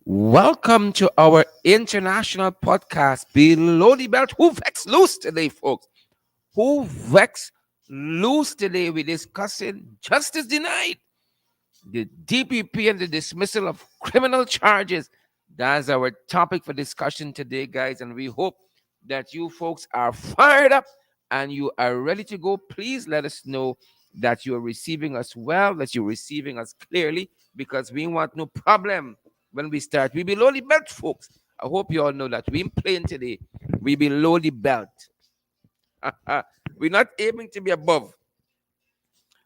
Welcome to our international podcast, Below the Belt. Who vex loose today, folks? Who vex loose today? We're discussing justice denied, the DPP and the dismissal of criminal charges. That's our topic for discussion today, guys. And we hope that you folks are fired up and you are ready to go. Please let us know that you are receiving us well, that you're receiving us clearly, because we want no problem when we start. We below the belt, folks. I hope you all know that we ain't playing today. We below the belt. We're not aiming to be above.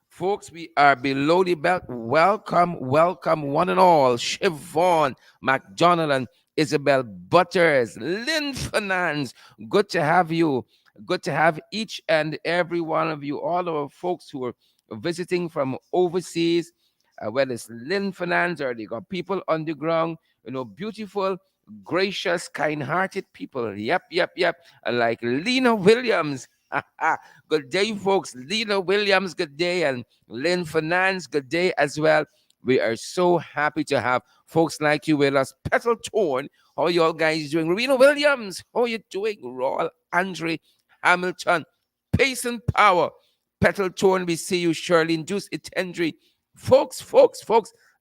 Folks, we are below the belt. Welcome, welcome, one and all. Siobhan McDonald and Isabel Butters, Lynn Finance. Good to have you. Good to have each and every one of you, all our folks who are visiting from overseas, whether it's Lynn Finance or they got people on the ground, beautiful, gracious, kind hearted people. Yep, yep, yep. Like Lena Williams. Good day, folks. Lena Williams, good day. And Lynn Finance, good day as well. We are so happy to have folks like you with us. Petal Torn, how y'all guys doing? Rowena Williams, how you doing? Royal Andre Hamilton, Pace and Power. Petal Torn, we see you. Shirley Juice Itendry. Folks,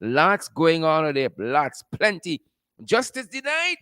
lots going on there. Lots, plenty. Justice denied.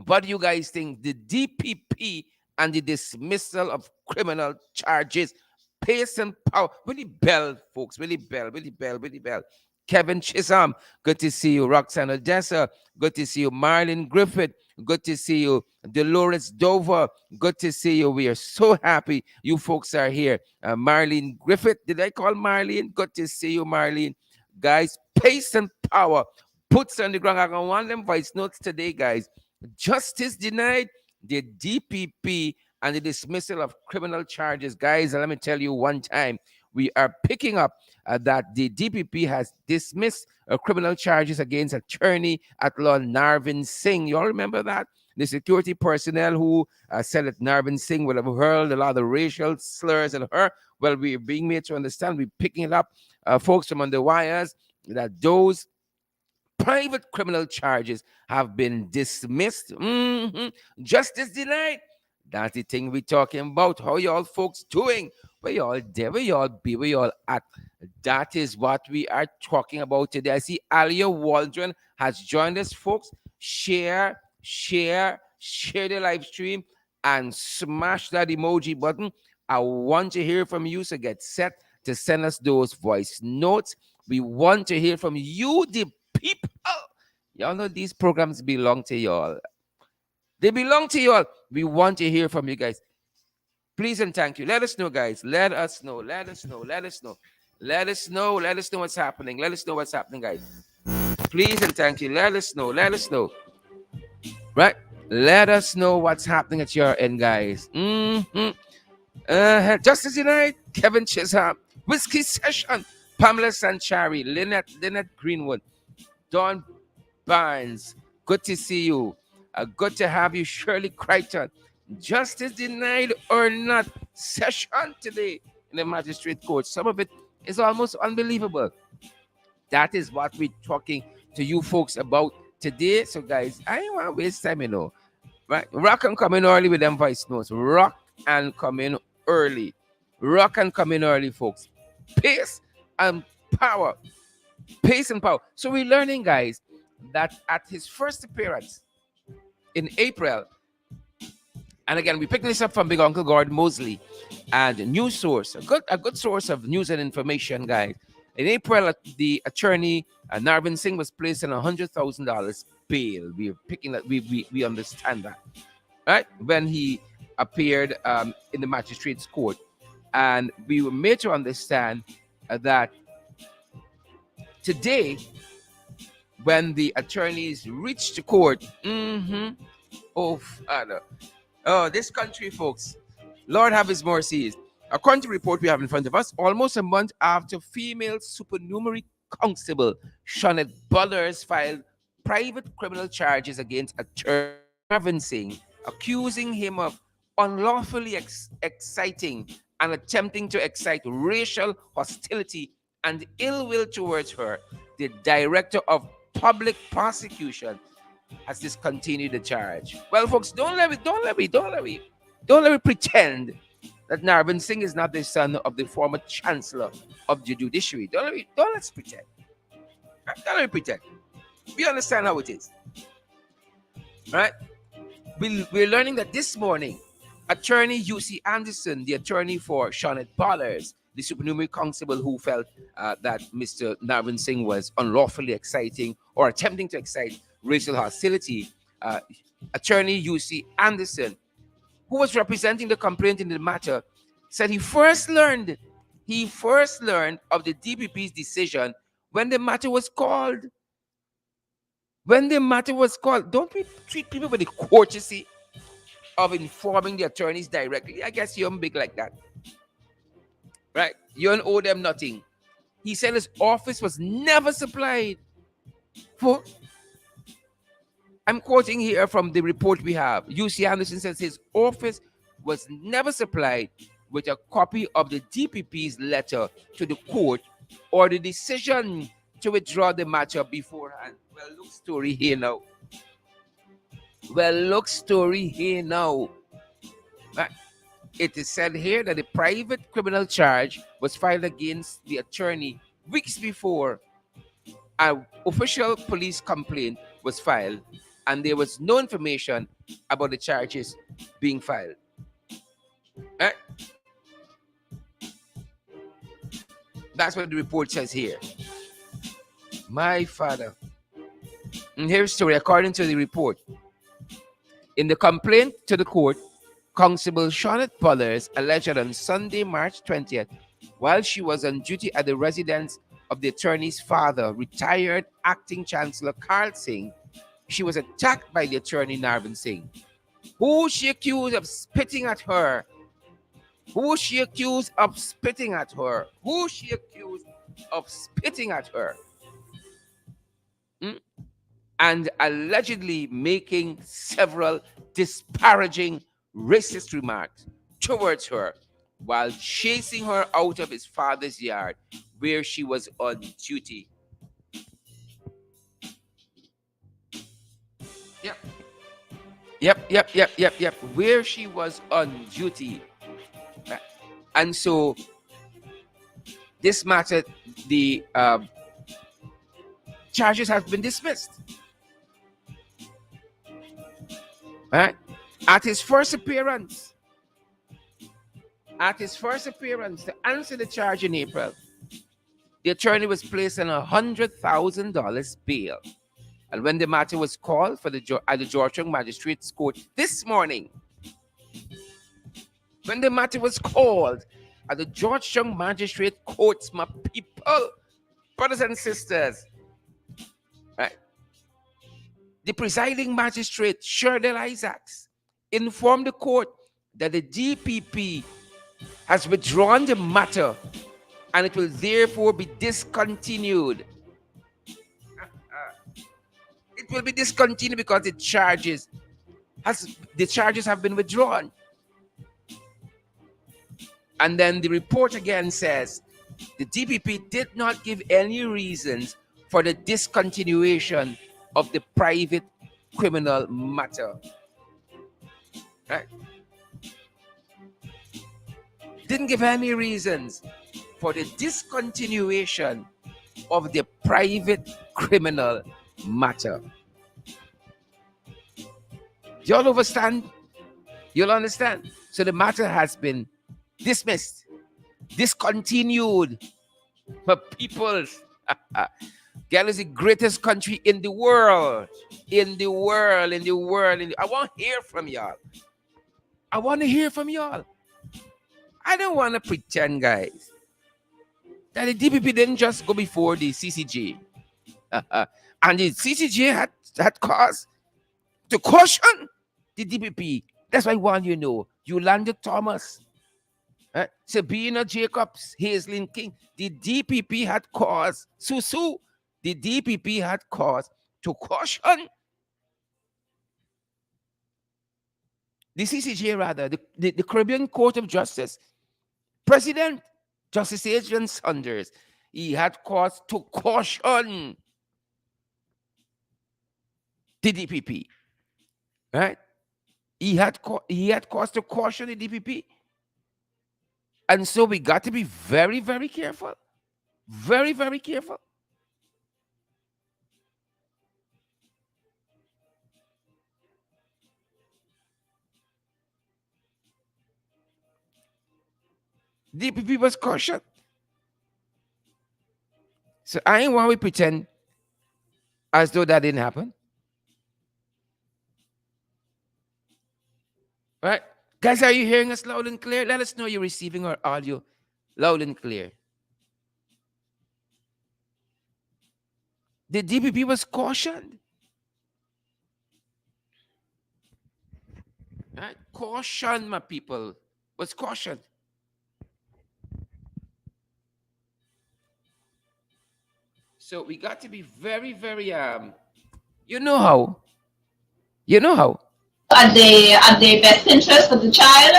What do you guys think? The DPP and the dismissal of criminal charges. Pace and power. Willie Bell, folks. Willie Bell. Kevin Chisholm, good to see you. Roxanne Odessa, good to see you. Marlene Griffith, good to see you. Dolores Dover, good to see you. We are so happy you folks are here. Marlene Griffith, did I call Marlene? Good to see you, Marlene. Guys, pace and power. Puts on the ground. I want them voice notes today, guys. Justice denied, the DPP and the dismissal of criminal charges. Guys, let me tell you one time, we are picking up that the DPP has dismissed criminal charges against attorney at law Narvin Singh. You all remember that? The security personnel who said that Narvin Singh would have hurled a lot of racial slurs at her. Well, we're being made to understand, we're picking it up, folks from on the wires, that those private criminal charges have been dismissed. Justice denied. That's the thing we're talking about. How y'all folks doing? Where y'all there? Where y'all be? Where y'all at? That is what we are talking about today. I see Alia Waldron has joined us, folks. Share the live stream and smash that emoji button. I want to hear from you, so get set to send us those voice notes. We want to hear from you, the people. Y'all know these programs belong to y'all. They belong to y'all. We want to hear from you guys. Please and thank you. Let us know, guys. Let us know. Let us know. Let us know. Let us know. Let us know what's happening. Let us know what's happening, guys. Please and thank you. Let us know. Let us know. Right? Let us know what's happening at your end, guys. Justice United, Kevin Chisholm, Whiskey Session, Pamela Sanchari, Lynette Greenwood, Dawn Barnes, good to see you. Good to have you, Shirley Crichton. Justice denied or not, session today in the magistrate court. Some of it is almost unbelievable. That is what we're talking to you folks about today. So, guys, I don't want to waste time, Right? Rock and come in early with them voice notes. Rock and come in early. Rock and come in early, folks. Pace and power. Pace and power. So we're learning, guys, that at his first appearance in April, and again, we're picking this up from Big Uncle Gordon Mosley and News Source, a good source of news and information, guys. In April, the attorney Narvin Singh was placed on $100,000 bail. We're picking that. We understand that, right? When he appeared in the magistrate's court, and we were made to understand that today, when the attorneys reached the court, oh, Father. Oh, this country, folks. Lord have his mercies. According to the report we have in front of us, almost a month after female supernumerary constable Shawnette Bullers filed private criminal charges against attorney Marvin Singh, accusing him of unlawfully exciting and attempting to excite racial hostility and ill will towards her, the director of public prosecution has discontinued the charge. Well, folks, don't let me pretend that Narvin Singh is not the son of the former Chancellor of the Judiciary. Don't let's pretend. Don't let me pretend. We understand how it is, right? We're learning that this morning, attorney U.C. Anderson, the attorney for Shawnet Ballers, the supernumerary constable who felt that Mr. Narvin Singh was unlawfully exciting or attempting to excite racial hostility, uh, attorney U.C. Anderson, who was representing the complainant in the matter, said he first learned of the DPP's decision when the matter was called. When the matter was called, don't we treat people with the courtesy of informing the attorneys directly? I guess you're big like that, right? You don't owe them nothing. He said his office was never supplied. For I'm quoting here from the report we have. UC Anderson says his office was never supplied with a copy of the DPP's letter to the court or the decision to withdraw the matter beforehand. Well, look, story here now. Right. It is said here that a private criminal charge was filed against the attorney weeks before an official police complaint was filed, and there was no information about the charges being filed. Right? That's what the report says here. My father. And here's the story according to the report. In the complaint to the court, Constable Shawnet Ballers alleged that on Sunday, March 20th, while she was on duty at the residence of the attorney's father, retired acting Chancellor Karl Singh, she was attacked by the attorney Narvin Singh, who she accused of spitting at her. Hmm? And allegedly making several disparaging racist remarks towards her while chasing her out of his father's yard where she was on duty. Yep. Yep. Where she was on duty. And so this matter, the charges have been dismissed. Right? At his first appearance to answer the charge in April, the attorney was placed on $100,000 bail. And when the matter was called at the Georgetown Magistrates Court this morning, my people, brothers and sisters, right? The presiding magistrate, Sherdell Isaacs, informed the court that the DPP has withdrawn the matter and it will therefore be discontinued. It will be discontinued because the charges have been withdrawn. And then the report again says the DPP did not give any reasons for the discontinuation of the private criminal matter. Right? Didn't give any reasons for the discontinuation of the private criminal matter. Y'all understand? You'll understand. So the matter has been dismissed, discontinued. But people, Ghana is the greatest country in the world. I want to hear from y'all. I don't want to pretend, guys, that the DPP didn't just go before the CCJ. And the CCJ had cause to caution the DPP. That's why I want you to know. Yolanda Thomas, Sabina Jacobs, Hazelin King, the DPP had cause. Susu, the DPP had cause to caution the CCJ, rather, the Caribbean Court of Justice. President Justice Adrian Saunders, he had cause to caution the DPP, right? He had cause to caution the DPP, and so we got to be very, very careful, very, very careful. DPP was cautioned, so I ain't want to pretend as though that didn't happen, right? Guys, are you hearing us loud and clear? Let us know you're receiving our audio loud and clear. The DPP was cautioned, right? Caution, my people, was cautioned. So we got to be very, very you know how, you know how. At the best interest of the child,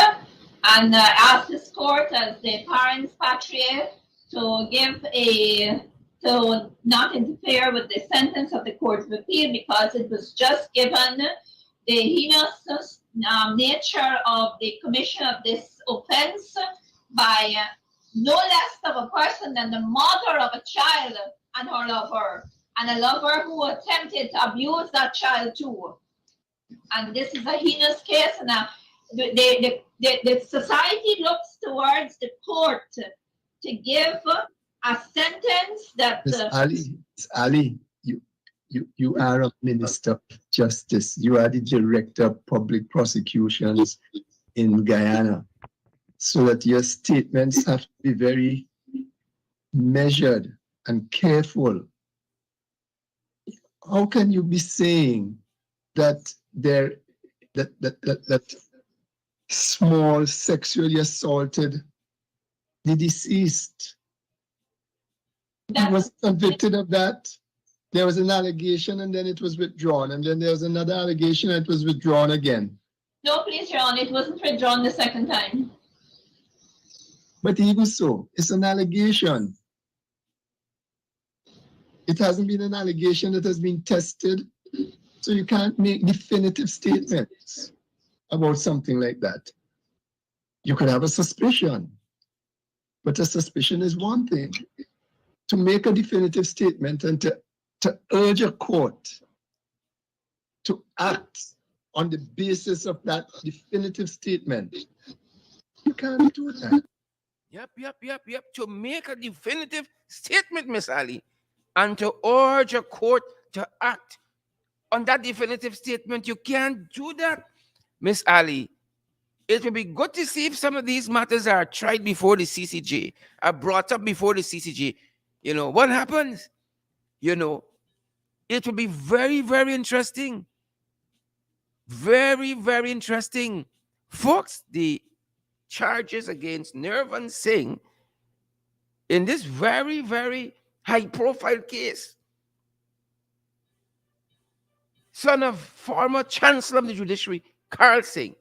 and ask this court as the parents patriae to give a to not interfere with the sentence of the Court of Appeal, because it was just given the heinous nature of the commission of this offense by no less of a person than the mother of a child and her lover, and a lover who attempted to abuse that child too. And this is a heinous case, and the society looks towards the court to give a sentence that. Miss Ali, you are a minister of justice. You are the director of public prosecutions in Guyana, so that your statements have to be very measured and careful. How can you be saying that that small sexually assaulted the deceased? He was convicted of that. There was an allegation and then it was withdrawn, and then there was another allegation and it was withdrawn again. No, please, Your Honor, it wasn't withdrawn the second time. But even so, it's an allegation. It hasn't been an allegation that has been tested, so you can't make definitive statements about something like that. You could have a suspicion, but a suspicion is one thing. To make a definitive statement and to urge a court to act on the basis of that definitive statement, you can't do that. Yep. To make a definitive statement, Miss Ali, and to urge a court to act on that definitive statement, you can't do that, Miss Ali. It will be good to see if some of these matters are tried before the CCJ, are brought up before the CCJ. You know, what happens? You know, it will be very, very interesting. Very, very interesting. Folks, the charges against Nirvan Singh in this very, very high profile case, son of former Chancellor of the Judiciary, Carl Singh,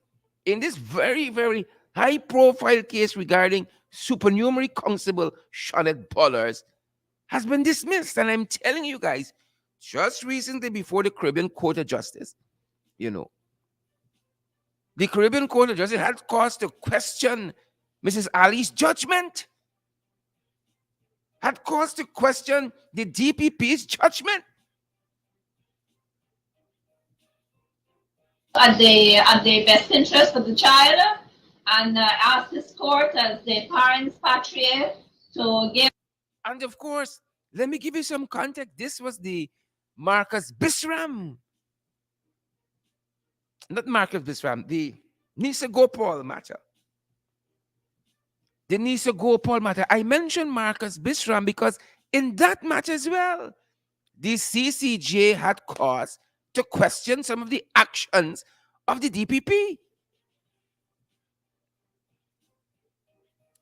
in this very, very high profile case regarding supernumerary constable Shawnette Bullers, has been dismissed. And I'm telling you guys, just recently before the Caribbean Court of Justice, you know, the Caribbean Court of Justice had cause to question Mrs. Ali's judgment, had cause to question the DPP's judgment. At the best interest of the child, and ask this court as the parents patriae to give. And of course, let me give you some context. This was the Marcus Bisram, not Marcus Bisram, the Nisa Gopal matter. The Nisa Gopal matter. I mentioned Marcus Bisram because in that matter as well, the CCJ had cause to question some of the actions of the DPP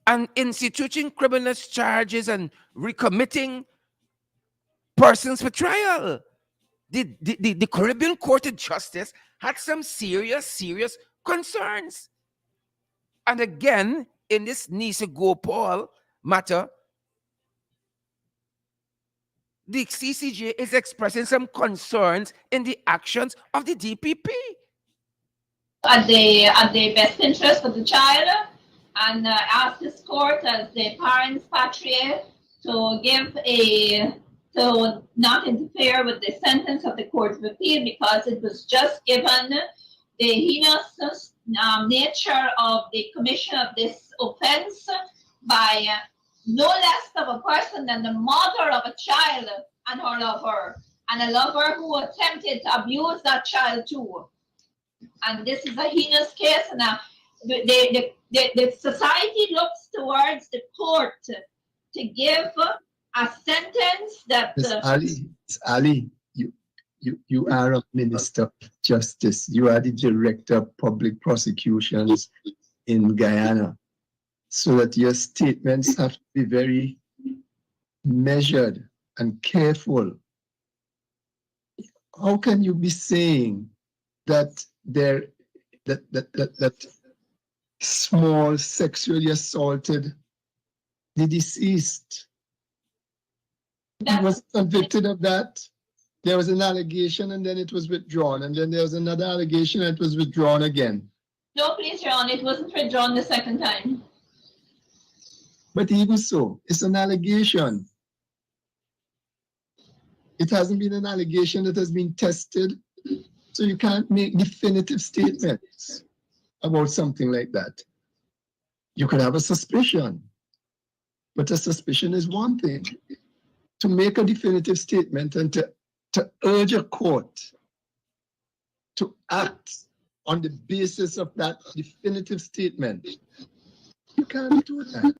and instituting criminal charges and recommitting persons for trial. The Caribbean Court of Justice had some serious concerns. And again, in this Nisa Gopal matter, the CCJ is expressing some concerns in the actions of the DPP. At the best interest of the child, and ask this court as the parents patria to give a to not interfere with the sentence of the Court of Appeal, because it was just given the heinous nature of the commission of this offense by no less of a person than the mother of a child and her lover, and a lover who attempted to abuse that child too. And this is a heinous case. Now, the society looks towards the court to give a sentence that. Miss Ali, you are a minister of justice. You are the director of public prosecutions in Guyana, so that your statements have to be very measured and careful. How can you be saying that that small sexually assaulted the deceased? He was convicted of that. There was an allegation and then it was withdrawn, and then there was another allegation and it was withdrawn again. No, please, Your Honor, it wasn't withdrawn the second time. But even so, it's an allegation. It hasn't been an allegation that has been tested, so you can't make definitive statements about something like that. You could have a suspicion, but a suspicion is one thing. To make a definitive statement and to urge a court to act on the basis of that definitive statement, you can't do that.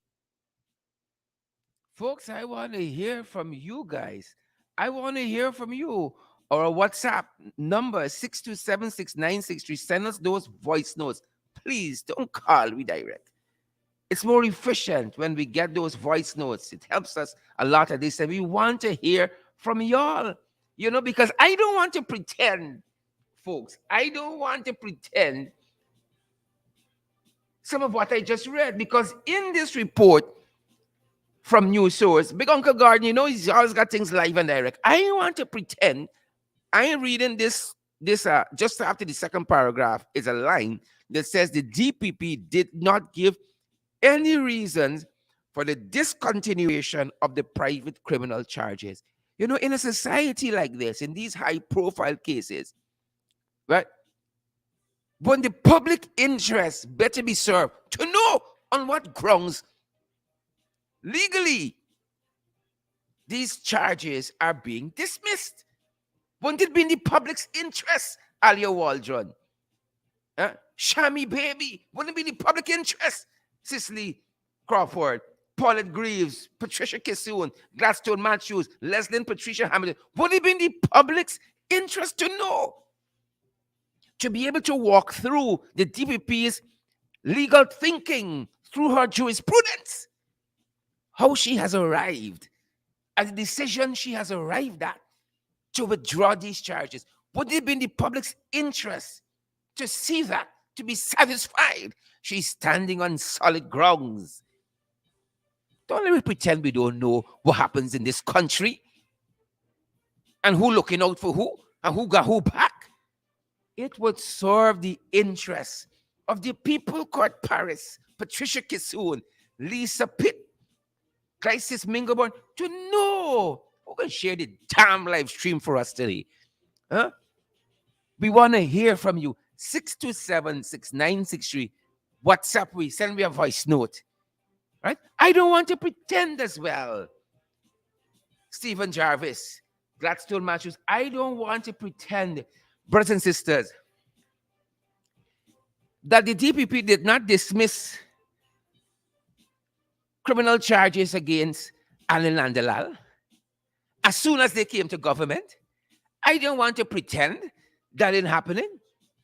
Folks, I want to hear from you guys. I want to hear from you. Or a WhatsApp number 6276963. Send us those voice notes. Please don't call, redirect. It's more efficient when we get those voice notes. It helps us a lot at this. And we want to hear from y'all, because I don't want to pretend, folks. I don't want to pretend some of what I just read, because in this report from News Source, Big Uncle Garden, he's always got things live and direct. I want to pretend I am reading this just after the second paragraph is a line that says the DPP did not give any reasons for the discontinuation of the private criminal charges. In a society like this, in these high-profile cases, right, when the public interest better be served to know on what grounds legally these charges are being dismissed. Wouldn't it be in the public's interest, Alia Waldron? Shami Baby, wouldn't it be in the public interest? Cicely Crawford, Paulette Greaves, Patricia Kissoon, Gladstone Matthews, Leslyn Patricia Hamilton. Wouldn't it be in the public's interest to know? To be able to walk through the DPP's legal thinking, through her jurisprudence, how she has arrived, at the decision she has arrived at to withdraw these charges. Would it be in the public's interest to see that, to be satisfied she's standing on solid grounds? Don't let me pretend we don't know what happens in this country and who looking out for who and who got who back. It would serve the interests of the people called Paris, Patricia Kissoon, Lisa Pitt, Crisis Mingaborn, to know who can share the damn live stream for us today. Huh? We want to hear from you. 6276963. WhatsApp, send me a voice note. Right? I don't want to pretend as well. Stephen Jarvis, Gladstone Matthews, I don't want to pretend, brothers and sisters, that the DPP did not dismiss criminal charges against Alan Landalal as soon as they came to government. I don't want to pretend that didn't happen.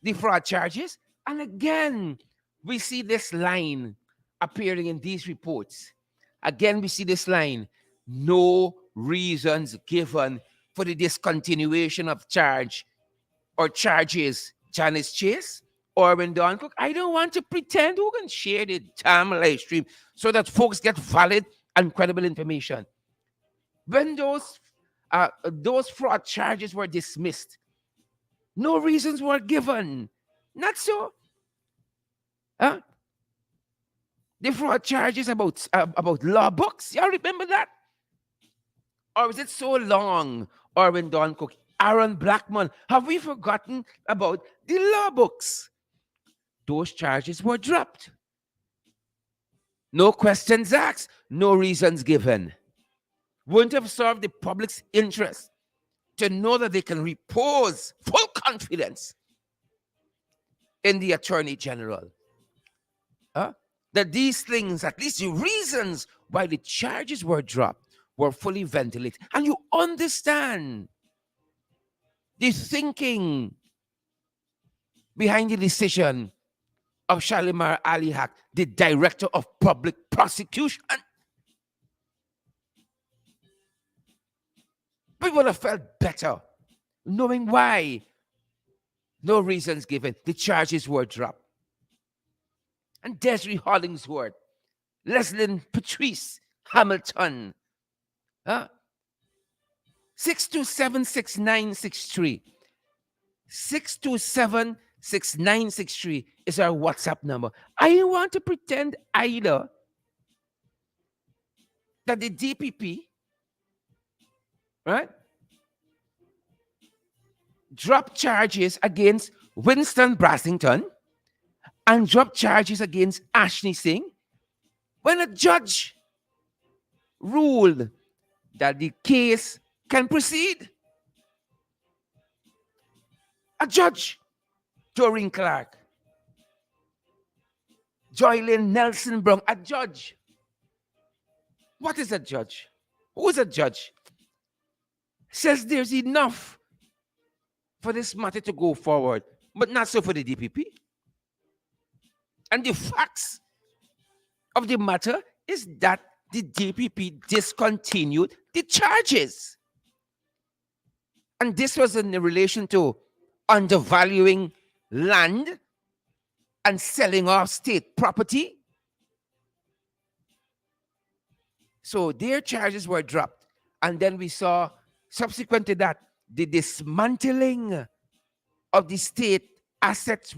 The fraud charges. And again, we see this line appearing in these reports. Again, we see this line. No reasons given for the discontinuation of charge or charges. Janice Chase, Orwin Don Cook. I don't want to pretend. Who can share the damn live stream so that folks get valid and credible information? When those those fraud charges were dismissed. No reasons were given. Not so. Huh? The fraud charges about law books. Y'all remember that? Or is it so long? Orwin Don Cook, Aaron Blackman. Have we forgotten about the law books? Those charges were dropped. No questions asked. No reasons given. Wouldn't have served the public's interest to know that they can repose full confidence in the Attorney General. Huh? That these things, at least the reasons why the charges were dropped, were fully ventilated. And you understand the thinking behind the decision of Shalimar Ali Haq, the Director of Public Prosecution. People would have felt better knowing why. No reasons given. The charges were dropped. And Desiree Hollingsworth, Leslyn Patrice Hamilton, 6276963. 6276963 is our WhatsApp number. I want to pretend either that the DPP, right, dropped charges against Winston Brassington and dropped charges against Ashley Singh when a judge ruled that the case can proceed. A judge, Doreen Clark, Joylyn Nelson Brown, a judge. What is a judge? Who is a judge? Says there's enough for this matter to go forward, but not so for the DPP. And the facts of the matter is that the DPP discontinued the charges. And this was in relation to undervaluing land and selling off state property. So their charges were dropped. And then we saw, subsequent to that, the dismantling of the state assets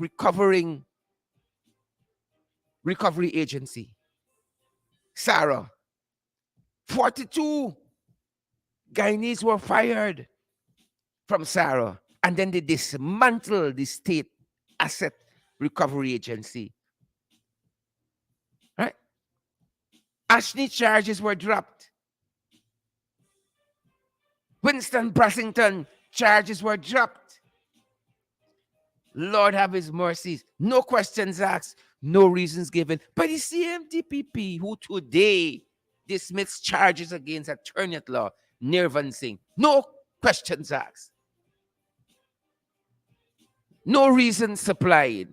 recovery agency, SARA. 42 Guyanese were fired from SARA. And then they dismantled the state asset recovery agency. Right? Ashley charges were dropped. Winston Brassington charges were dropped. Lord have his mercies. No questions asked, no reasons given by the same DPP who today dismissed charges against Attorney at Law Nirvan Singh. No questions asked. No reasons supplied.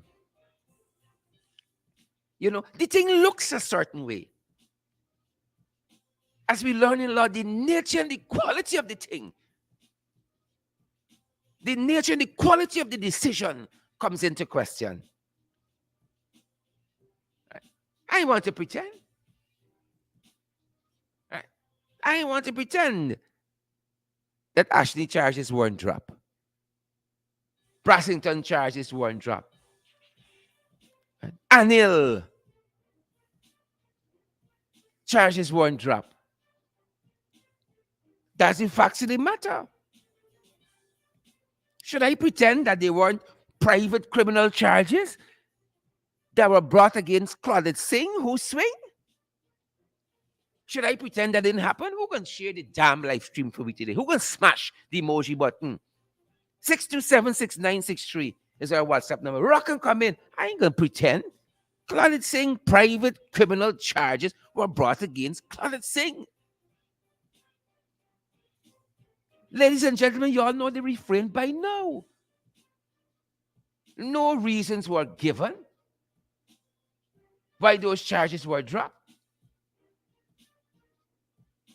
You know, the thing looks a certain way. As we learn in law, the nature and the quality of the thing, the nature and the quality of the decision comes into question. Right? I want to pretend. Right? I want to pretend that Ashley charges weren't dropped. Brassington charges weren't dropped. Right? Anil charges weren't dropped. Does the facts of the matter? Should I pretend that they weren't private criminal charges that were brought against Claudette Singh, who swing? Should I pretend that didn't happen? Who can share the damn live stream for me today? Who can smash the emoji button? 6276963 is our WhatsApp number. Rock and come in. I ain't gonna pretend. Claudette Singh private criminal charges were brought against Claudette Singh. Ladies and gentlemen, you all know the refrain by now. No reasons were given why those charges were dropped.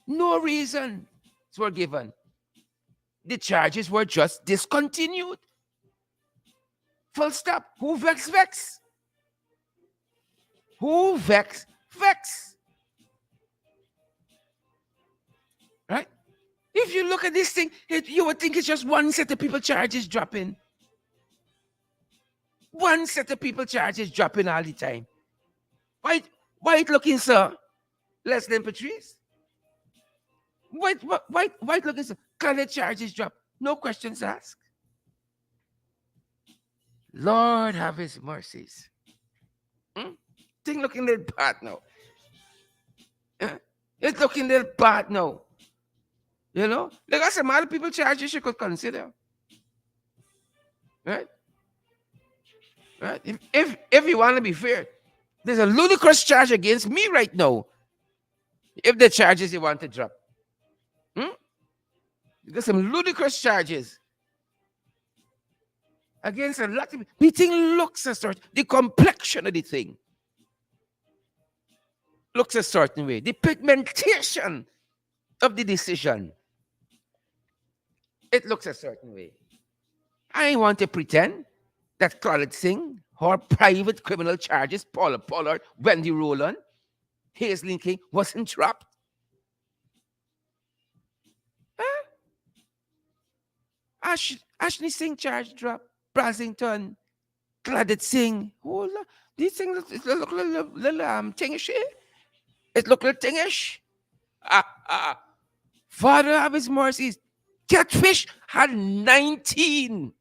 No reasons were given. The charges were just discontinued. Full stop. Who vex, vex? Who vex, vex? Right? If you look at this thing, you would think it's just one set of people charges dropping. One set of people charges dropping all the time. White, white looking sir, less than Patrice. White looking sir, colored charges drop. No questions asked. Lord have his mercies. Hmm? Thing looking a little bad now. Eh? It's looking a little bad now. You know? There are some other people charges you could consider. Right? Right? If you want to be fair, there's a ludicrous charge against me right now. If the charges you want to drop. Hmm? There's some ludicrous charges against a lot of the thing looks a sort. The complexion of the thing looks a certain way. The pigmentation of the decision, it looks a certain way. I want to pretend that Claudette Singh, her private criminal charges, Paula Pollard, Wendy Rowland, Hazelin King, wasn't dropped. Huh? Ashley Singh charge drop. Brasington, Claudette Singh. Oh, these things look a little tingish. It look a little tingish. Father have his mercies. Catfish had 19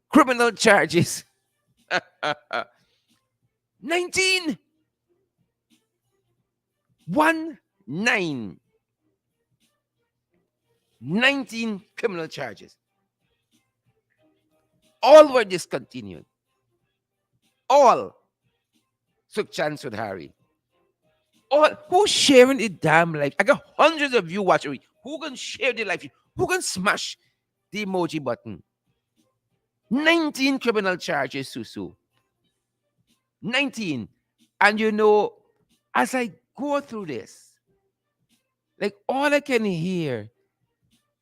criminal charges. 19. 1-9. 19 criminal charges. All were discontinued. All. Sukhchand Sudhari. All. Who's sharing the damn life? I got hundreds of you watching me. Who can share the life? Who can smash the emoji button? 19 criminal charges, Susu. 19. And you know, as I go through this, like all I can hear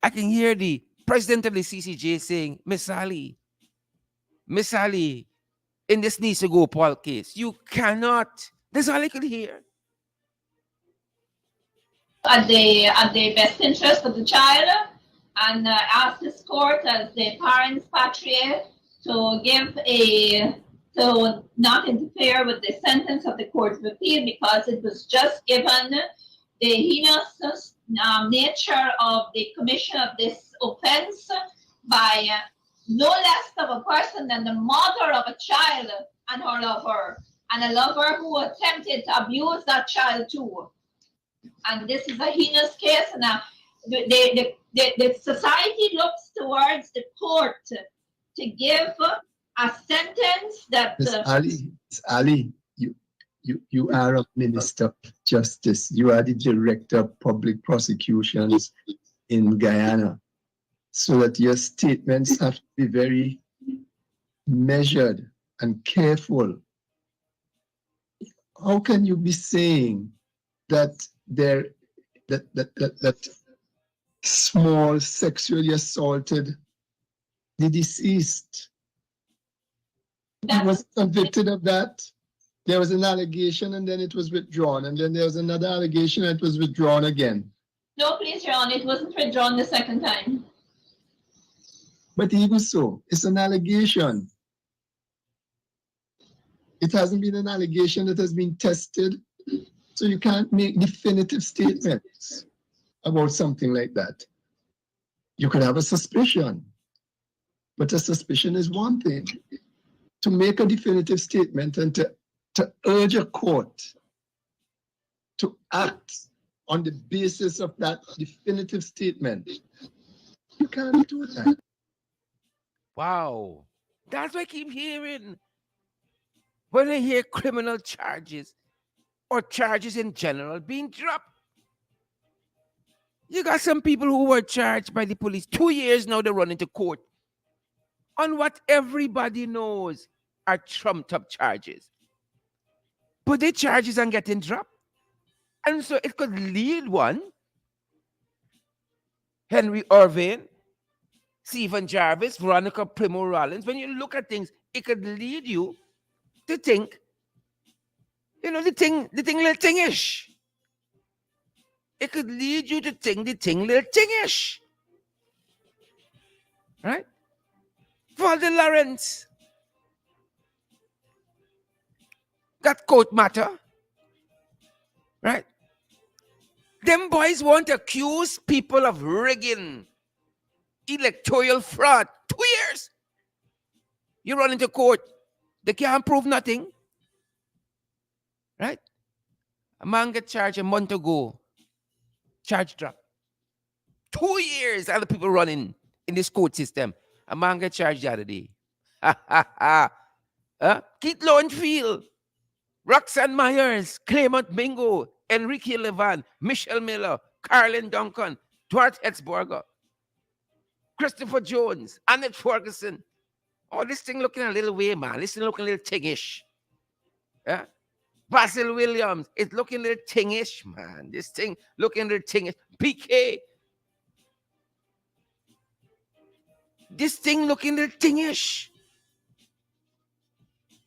the president of the CCJ saying, Miss Ali, in this needs to go Paul case, you cannot. That's all I could hear. At the best interest of the child, and ask this court as the parents patria to not interfere with the sentence of the Court of Appeal, because it was just given the heinous nature of the commission of this offense by no less of a person than the mother of a child and her lover, and a lover who attempted to abuse that child too. And this is a heinous case, and the society looks towards the court to give a sentence that. Miss Ali, you are a minister of justice. You are the director of public prosecutions in Guyana, so that your statements have to be very measured and careful. How can you be saying that that small sexually assaulted the deceased? He was convicted of that. There was an allegation and then it was withdrawn, and then there was another allegation and it was withdrawn again. No, please, Your Honor, it wasn't withdrawn the second time. But even so, it's an allegation. It hasn't been an allegation that has been tested, so you can't make definitive statements about something like that. You could have a suspicion, but a suspicion is one thing. To make a definitive statement and to urge a court to act on the basis of that definitive statement, you can't do that. Wow. That's what I keep hearing. When I hear criminal charges or charges in general being dropped, you got some people who were charged by the police 2 years now, they're running to court on what everybody knows are trumped up charges. But the charges are getting dropped. And so it could lead one, Henry Irvine, Stephen Jarvis, Veronica Primo Rollins. When you look at things, it could lead you to think, the thing little thingish. It could lead you to think the thing little thingish. Right? Father Lawrence, that court matter. Right? Them boys want to accuse people of rigging electoral fraud. 2 years. You run into court. They can't prove nothing. Right? A man get charged a month ago. Charge drop. 2 years. Other people running in this court system. A man get charged the other day. Ha ha ha. Keith Lowenfield, Roxanne Myers, Clement Bingo, Enrique Levan, Michelle Miller, Carlin Duncan, Dwight Etzberger, Christopher Jones, Annette Ferguson. Oh, this thing looking a little way, man. This thing looking a little tingish. Yeah? Basil Williams, it's looking a little tingish, man. This thing looking a little tingish. PK, this thing looking a little tingish.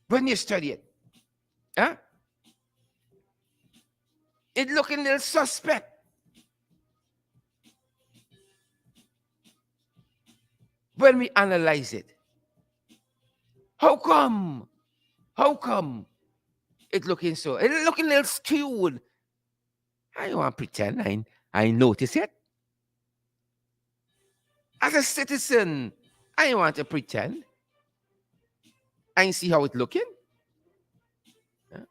When you study it. Huh? It looking a little suspect. When we analyze it. How come? How come it looking so? It looking a little skewed. I don't want to pretend I notice it. As a citizen, I don't want to pretend. I see how it looking. Yeah.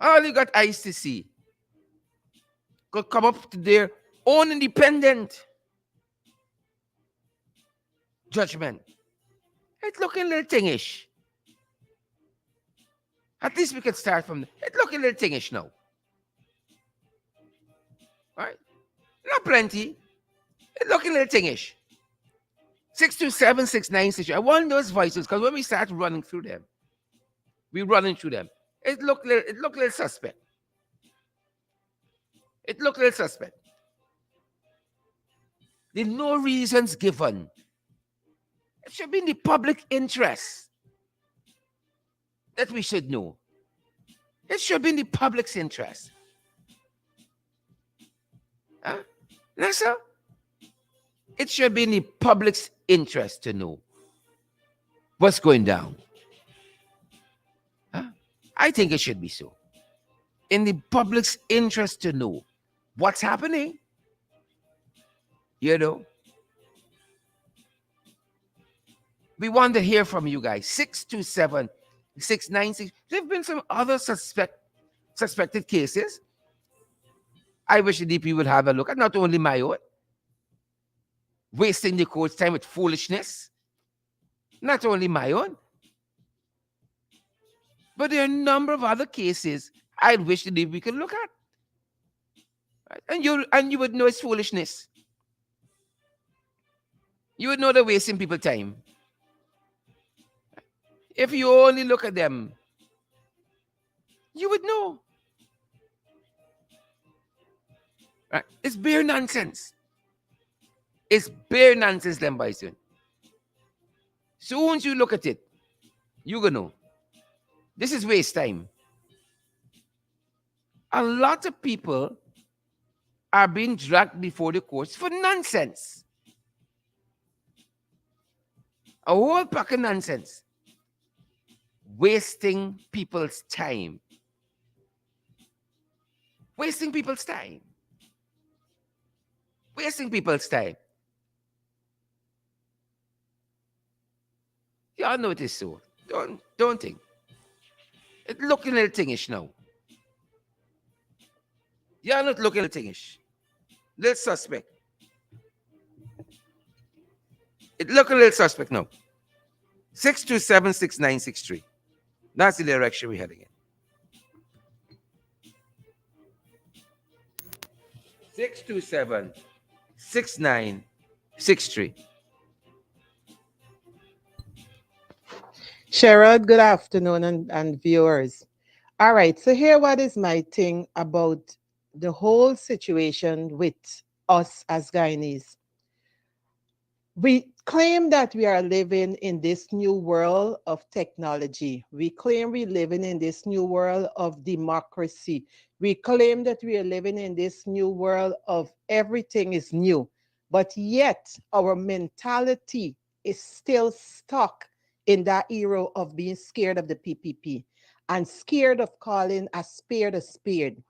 All you got eyes to see. Could come up to their own independent judgment. It's looking a little thingish. At least we can start from it looking a little thingish now. Right? Not plenty. It looking a little thingish. 627-6963. I want those voices because when we start running through them, we're running through them. It looked a little suspect. It looked a little suspect. There's no reasons given. It should be in the public interest that we should know. It should be in the public's interest. Huh? Nessa? It should be in the public's interest to know what's going down. Huh? I think it should be so. In the public's interest to know what's happening. You know? We want to hear from you guys. 627-696. There have been some other suspected cases. I wish the DP would have a look at not only my own, wasting the court's time with foolishness. Not only my own, but there are a number of other cases I wish the DP could look at. Right? And you would know it's foolishness. You would know they're wasting people's time. If you only look at them, you would know. Right? It's bare nonsense. It's bare nonsense, them boys. Soon as you look at it, you're going to know. This is waste time. A lot of people are being dragged before the courts for nonsense. A whole pack of nonsense. Wasting people's time. Wasting people's time. Wasting people's time. Y'all notice so. Don't think. It's looking a little thingish now. Y'all not looking a little thingish. Little suspect. It look a little suspect now. 627-6963. That's the direction we're heading in. 627-6963. Sherrod, good afternoon, and viewers. All right, so here what is my thing about the whole situation with us as Guyanese. claim that we are living in this new world of technology. We claim we're living in this new world of democracy. We claim that we are living in this new world of everything is new. But yet, our mentality is still stuck in that era of being scared of the PPP and scared of calling a spade a spade.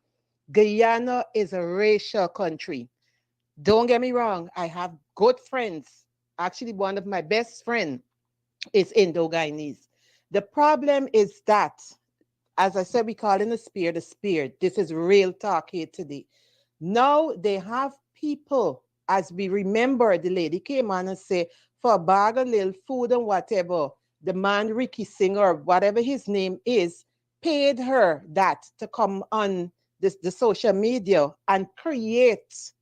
Guyana is a racial country. Don't get me wrong, I have good friends. Actually, one of my best friends is Indo-Guyanese. The problem is that, as I said, we call in the spirit a spirit. This is real talk here today. Now they have people, as we remember, the lady came on and said, for a bag of little food and whatever, the man Ricky Singer, whatever his name is, paid her that to come on the social media and create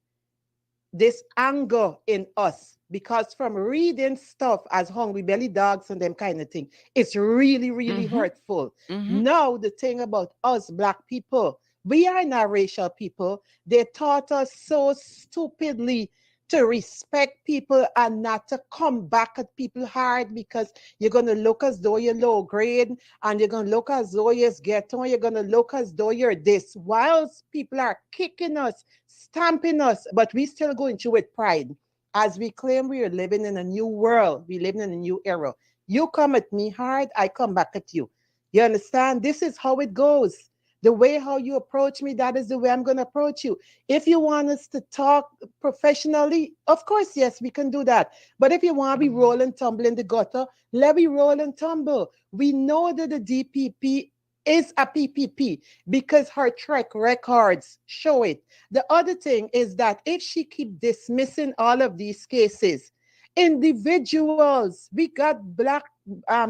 this anger in us because from reading stuff as hungry belly dogs and them kind of thing, it's really, really Mm-hmm. hurtful. Mm-hmm. Now, the thing about us black people, we are not racial people. They taught us so stupidly to respect people and not to come back at people hard because you're going to look as though you're low grade and you're going to look as though you're ghetto, you're going to look as though you're this, whilst people are kicking us, stamping us, but we still going through with pride. As we claim we are living in a new world, we living in a new era. You come at me hard, I come back at you. You understand? This is how it goes. The way how you approach me, that is the way I'm going to approach you. If you want us to talk professionally, of course, yes, we can do that. But if you want to be roll and tumble in the gutter, let me roll and tumble. We know that the DPP is a PPP because her track records show it. The other thing is that if she keep dismissing all of these cases, individuals, we got black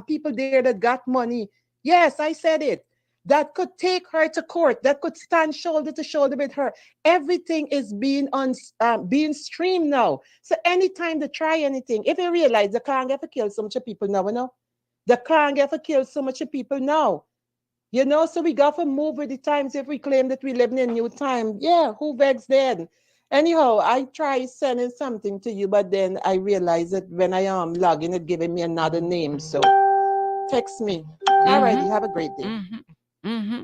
people there that got money. Yes, I said it. That could take her to court. That could stand shoulder to shoulder with her. Everything is being streamed now. So anytime they try anything, if you realize they can't get to kill so much people now, you know, they can't get to kill so much people now. You know, so we got to move with the times if we claim that we live in a new time. Yeah, who begs then? Anyhow, I try sending something to you, but then I realize that when I am logging, it giving me another name. So text me. All Mm-hmm. righty, have a great day. Mm-hmm. Mm-hmm.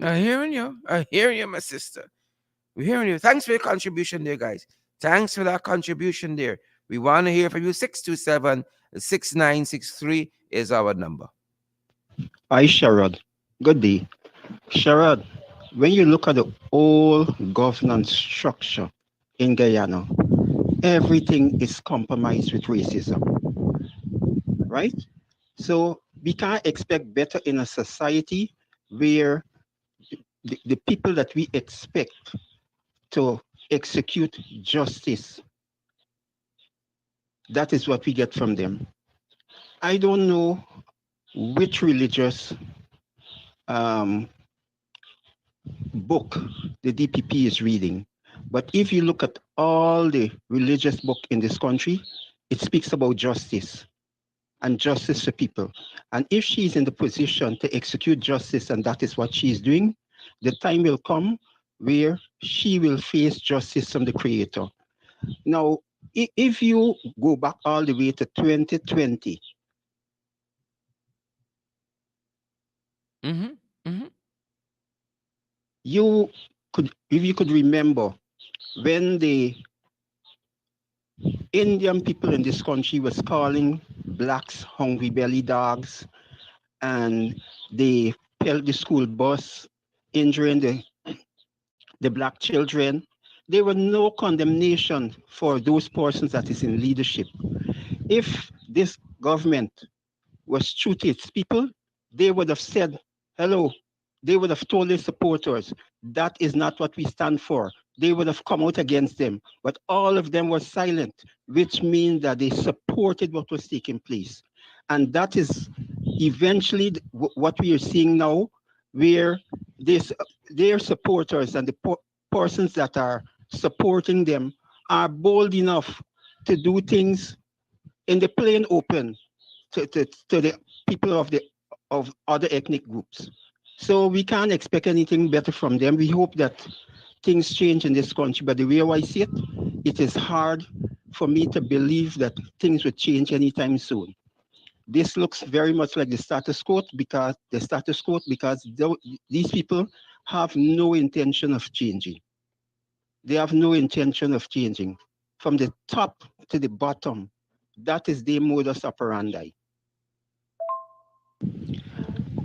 I'm hearing you. I'm hearing you, my sister. We're hearing you. Thanks for your contribution there, guys. Thanks for that contribution there. We want to hear from you. 627-6963 is our number. Hi, Sherrod. Good day. Sherrod, when you look at the whole governance structure in Guyana, everything is compromised with racism, right? So we can't expect better in a society where the people that we expect to execute justice, that is what we get from them. I don't know which religious um, book the DPP is reading. But if you look at all the religious book in this country, it speaks about justice and justice for people. And if she's in the position to execute justice and that is what she's doing, the time will come where she will face justice from the Creator. Now, if you go back all the way to 2020, Mm-hmm. Mm-hmm. you if you could remember when the Indian people in this country was calling blacks hungry belly dogs, and they held the school bus, injuring the black children. There was no condemnation for those persons that is in leadership. If this government was true to its people, they would have said, hello. They would have told their supporters, that is not what we stand for. They would have come out against them. But all of them were silent, which means that they supported what was taking place. And that is eventually what we are seeing now, where this, their supporters and the persons that are supporting them are bold enough to do things in the plain open to the people of other ethnic groups. So we can't expect anything better from them. We hope that things change in this country, but the way I see it, it is hard for me to believe that things would change anytime soon. This looks very much like the status quo because these people have no intention of changing. They have no intention of changing. From the top to the bottom, that is their modus operandi.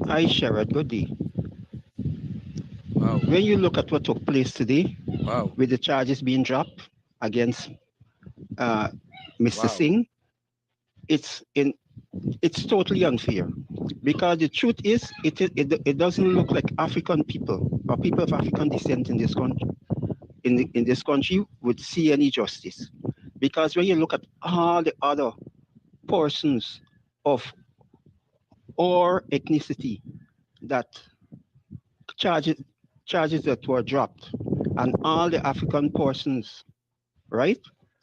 Hi, Sherrod, good day. Wow. When you look at what took place today Wow. with the charges being dropped against uh, Mr. Wow. Singh, it's in it's totally unfair because the truth is it doesn't look like African people or people of African descent in this country in this country would see any justice because when you look at all the other persons of or ethnicity that charges charges that were dropped and all the African persons, right?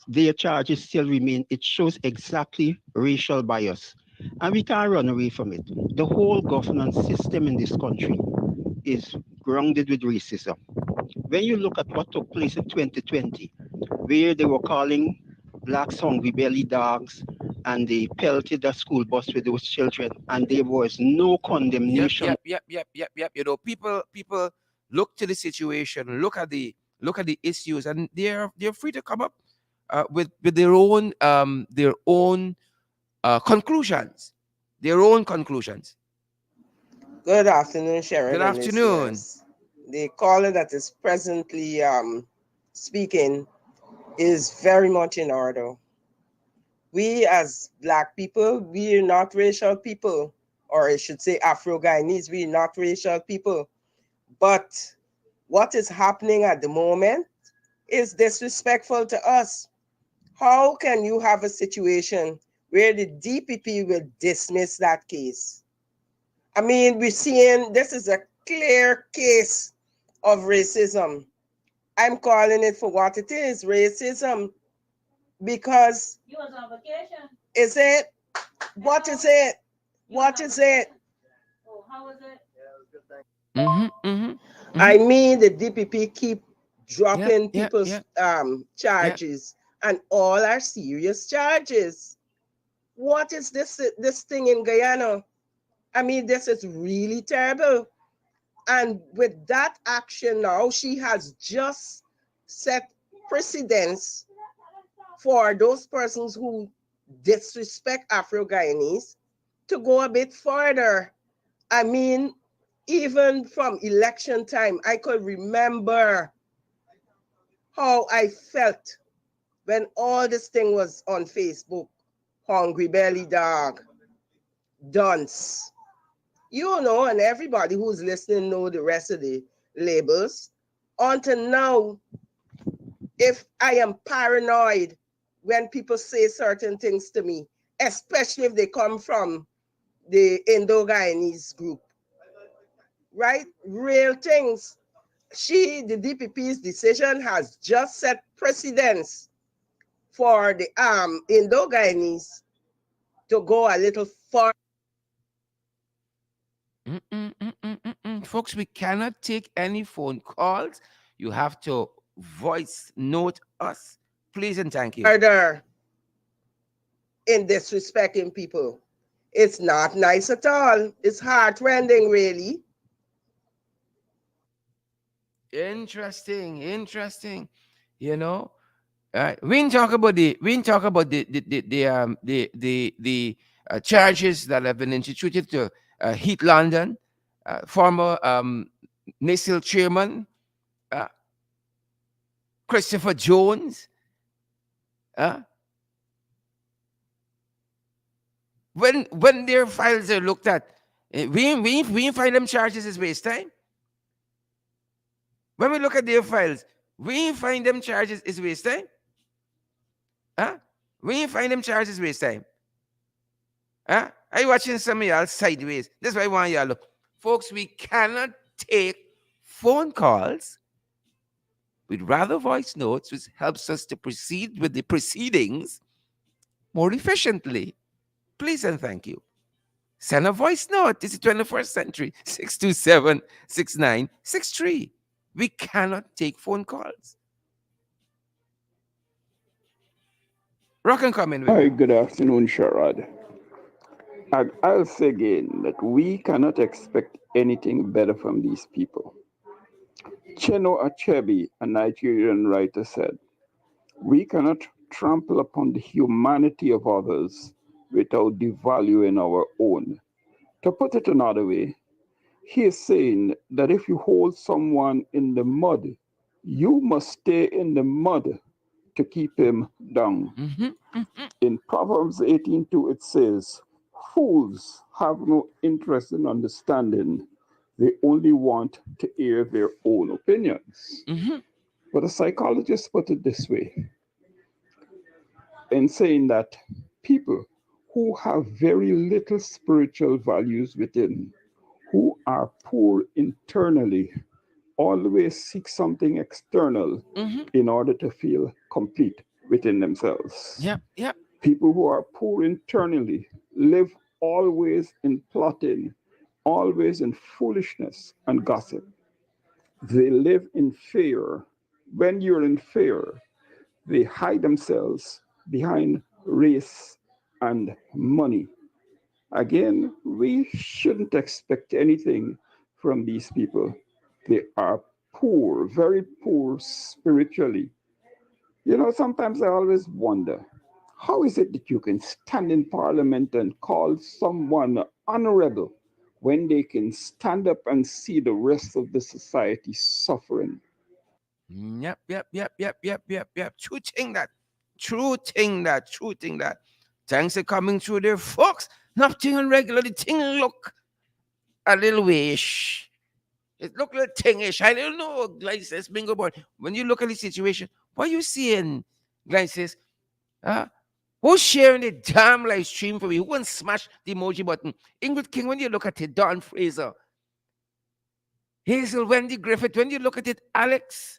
Their charges still remain. It shows exactly racial bias. And we can't run away from it. The whole governance system in this country is grounded with racism. When you look at what took place in 2020, where they were calling blacks hungry belly dogs and they pelted the school bus with those children, and there was no Yep, condemnation. yep, yep, yep, yep, yep. You know, people look to the situation, look at the issues, and they're free to come up with their own conclusions, their own conclusions. Good afternoon, Good Sharon and afternoon. listeners. The caller that is presently speaking is very much in order. We, as Black people, we are not racial people, or I should say Afro Guyanese, we are not racial people. But what is happening at the moment is disrespectful to us. How can you have a situation where the DPP will dismiss that case? I mean, we're seeing this is a clear case of racism. I'm calling it for what it is, racism, because You was on vacation. is it? What is it? What is it? Oh, how was it? Mm-hmm, mm-hmm, mm-hmm. I mean, the DPP keep Yep, dropping yep, people's yep, yep. charges, and all are serious charges. What is this thing in Guyana? I mean, this is really terrible. And with that action now, she has just set precedence for those persons who disrespect Afro Guyanese to go a bit further. I mean, even from election time, I could remember how I felt when all this thing was on Facebook. Hungry belly dog, dunce. You know, and everybody who's listening know the rest of the labels. Until now, if I am paranoid when people say certain things to me, especially if they come from the Indo-Guyanese group, right? Real things. The DPP's decision has just set precedence for the Indo-Guyanese to go a little far. Mm-mm, mm-mm, mm-mm. Folks, we cannot take any phone calls. You have to voice note us, please and thank you. Further in disrespecting people. It's not nice at all. It's heartrending, really. Interesting, interesting. You know, we didn't talk about the charges that have been instituted to Heath London, former NACIL chairman uh, Christopher Jones. Uh, when their files are looked at, we find them charges is waste time. When we look at their files, we find them charges is waste time. Huh? We find them charges waste time. Huh? Are you watching some of y'all sideways? That's why I want y'all look. Folks, we cannot take phone calls. We'd rather voice notes, which helps us to proceed with the proceedings more efficiently. Please and thank you. Send a voice note. It's the 21st century. 627-6963. We cannot take phone calls. Rock and come in with Hi, me. good afternoon, Sharad. I'll say again that we cannot expect anything better from these people. Cheno Achebe, a Nigerian writer, said, "We cannot trample upon the humanity of others without devaluing our own." To put it another way, he is saying that if you hold someone in the mud, you must stay in the mud to keep him down. Mm-hmm. In Proverbs 18:2, it says, "Fools have no interest in understanding, they only want to air their own opinions." Mm-hmm. But a psychologist put it this way, in saying that people who have very little spiritual values within, who are poor internally, always seek something external Mm-hmm. in order to feel complete within themselves. Yep. Yep. People who are poor internally live always in plotting, always in foolishness and gossip. They live in fear. When you're in fear, they hide themselves behind race and money. Again, we shouldn't expect anything from these people. They are poor, very poor spiritually. Sometimes I always wonder, how is it that you can stand in parliament and call someone honorable when they can stand up and see the rest of the society suffering? Yep. Yep. Yep. Yep. Yep. Yep. Yep. True thing that. True thing that. True thing that. Thanks for coming through there, folks. Nothing on regular. The thing look a little wish. It look a little thingish. I don't know, Glycis, bingo board. When you look at the situation, what you seeing, Glycis? Huh? Who's sharing the damn live stream for me? Who wants to smash the emoji button? Ingrid King, when you look at it, Don Fraser, Hazel, Wendy Griffith, when you look at it, Alex,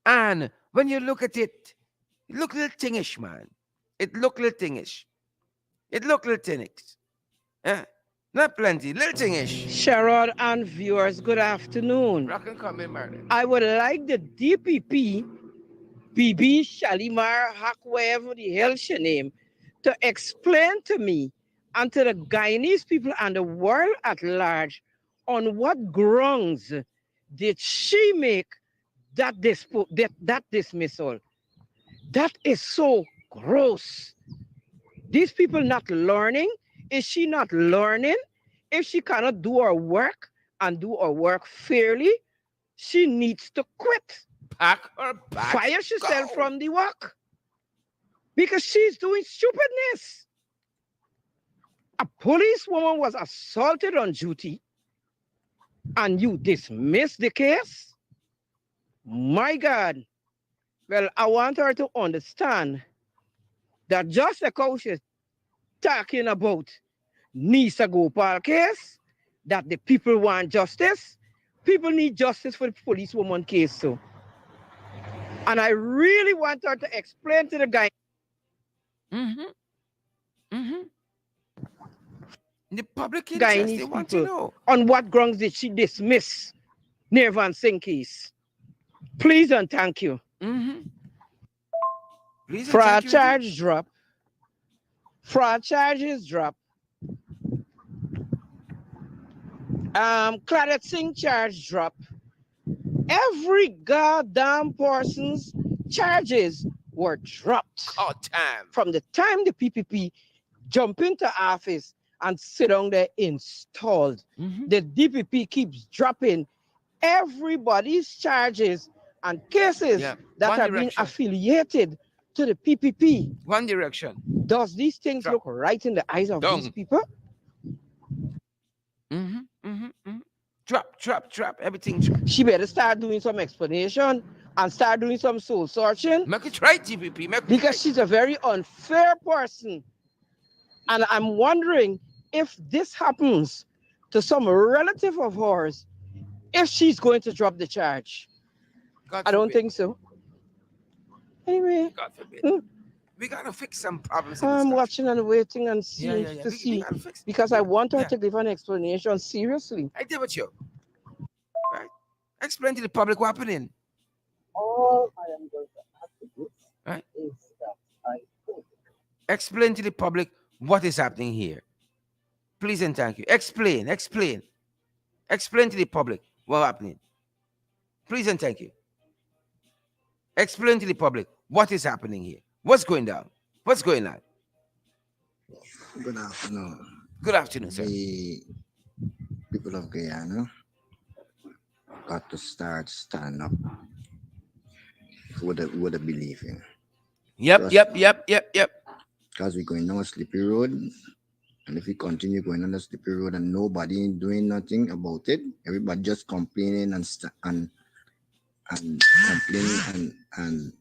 Anne, when you look at it, it look a little tingish, man. It look a little tingish. It look a little tingish. Eh? Not plenty, little tingish. Sherrod and viewers, good afternoon. Rock and come in, Marlon. I would like the DPP, BB Shalimar, Hack, whatever the hell she name, to explain to me and to the Guyanese people and the world at large on what grounds did she make that dismissal. That is so gross. These people not learning. Is she not learning? If she cannot do her work and do her work fairly, she needs to quit. Pack her back. Fire herself from the work. Because she's doing stupidness. A policewoman was assaulted on duty and you dismiss the case? My God. Well, I want her to understand that just like how she's talking about Nisa Gopal case, that the people want justice, people need justice for the policewoman case too. And I really want her to explain to the guy. Mm-hmm. Mm-hmm. The public interest, they Guyanese want to people know. on what grounds did she dismiss Nirvan Singh case? Please and thank you. Mm-hmm. Please and Fraud thank you indeed. charge drop. Fraud charges drop. Claret Singh charge drop. Every goddamn person's charges were dropped Oh, time. from the time the PPP jump into office and sit down there installed. Mm-hmm. The DPP keeps dropping everybody's charges and cases Yeah. that One have been direction. affiliated to the PPP. One direction. Does these things Drop. look right in the eyes of these Down. people? Mm-hmm. Mm-hmm. Mm-hmm. Drop. Everything drop. She better start doing some explanation and start doing some soul searching Make it right, TPP. Make it because right. she's a very unfair person. And I'm wondering if this happens to some relative of hers, if she's going to drop the charge. God I don't forbid. think so. Anyway, God forbid. Hmm. We gotta fix some problems in this I'm country. watching and waiting and seeing Yeah. to We see gotta fix it. because I want her Yeah. to give an explanation seriously. I did with you. Right? Explain to the public what happening. All I am going to add to this Right. is that I hope Explain to the public what is happening here. Please and thank you. Explain to the public what's happening. Please and thank you. Explain to the public what is happening here. What's going down? What's going on? Good afternoon. Good afternoon, sir. The people of Guyana got to start stand up for what they believe in. Yep. Because we're going down a slippery road, and if we continue going on the slippery road and nobody doing nothing about it, everybody just complaining and complaining and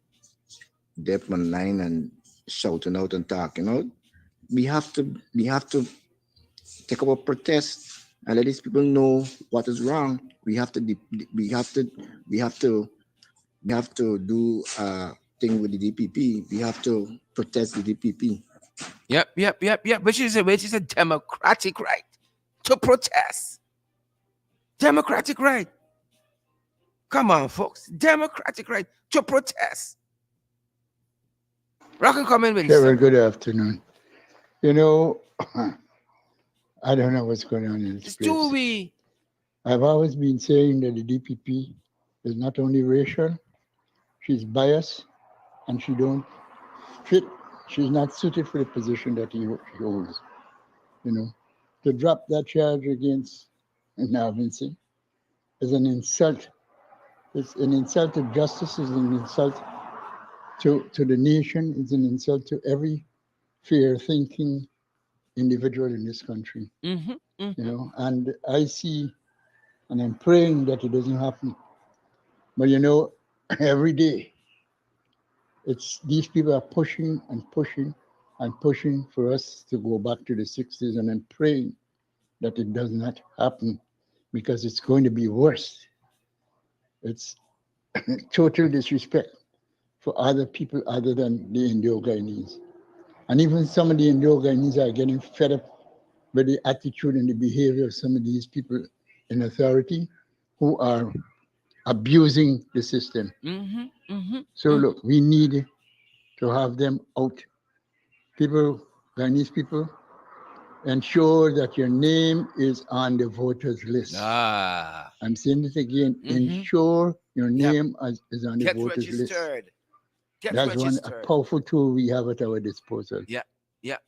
deaf online and shouting out and talking out. We have to take up a protest and let these people know what is wrong. We have to do a thing with the DPP. We have to protest the DPP. Yep. Which is a democratic right to protest. Democratic right. Come on, folks. Democratic right to protest. Rock and comment with Kevin, you. good afternoon. You know, I don't know what's going on in this place. Stewie. I've always been saying that the DPP is not only racial, she's biased, and she don't fit. She's not suited for the position that he holds. You know, to drop that charge against Narvin Singh is an insult. It's an insult to justice. It's an insult to the nation. It's an insult to every fair-thinking individual in this country. Mm-hmm. You know, and I see, and I'm praying that it doesn't happen. But you know, every day, it's these people are pushing and pushing and pushing for us to go back to the 60s, and I'm praying that it does not happen because it's going to be worse. It's total disrespect for other people other than the Indo-Guyanese. And even some of the Indo-Guyanese are getting fed up with the attitude and the behavior of some of these people in authority who are abusing the system. So look, we need to have them out. People, Guyanese people, ensure that your name is on the voters list. I'm saying it again, ensure your name is on the Get voters list. registered. Get That's registered. one a powerful tool we have at our disposal. Yep. Get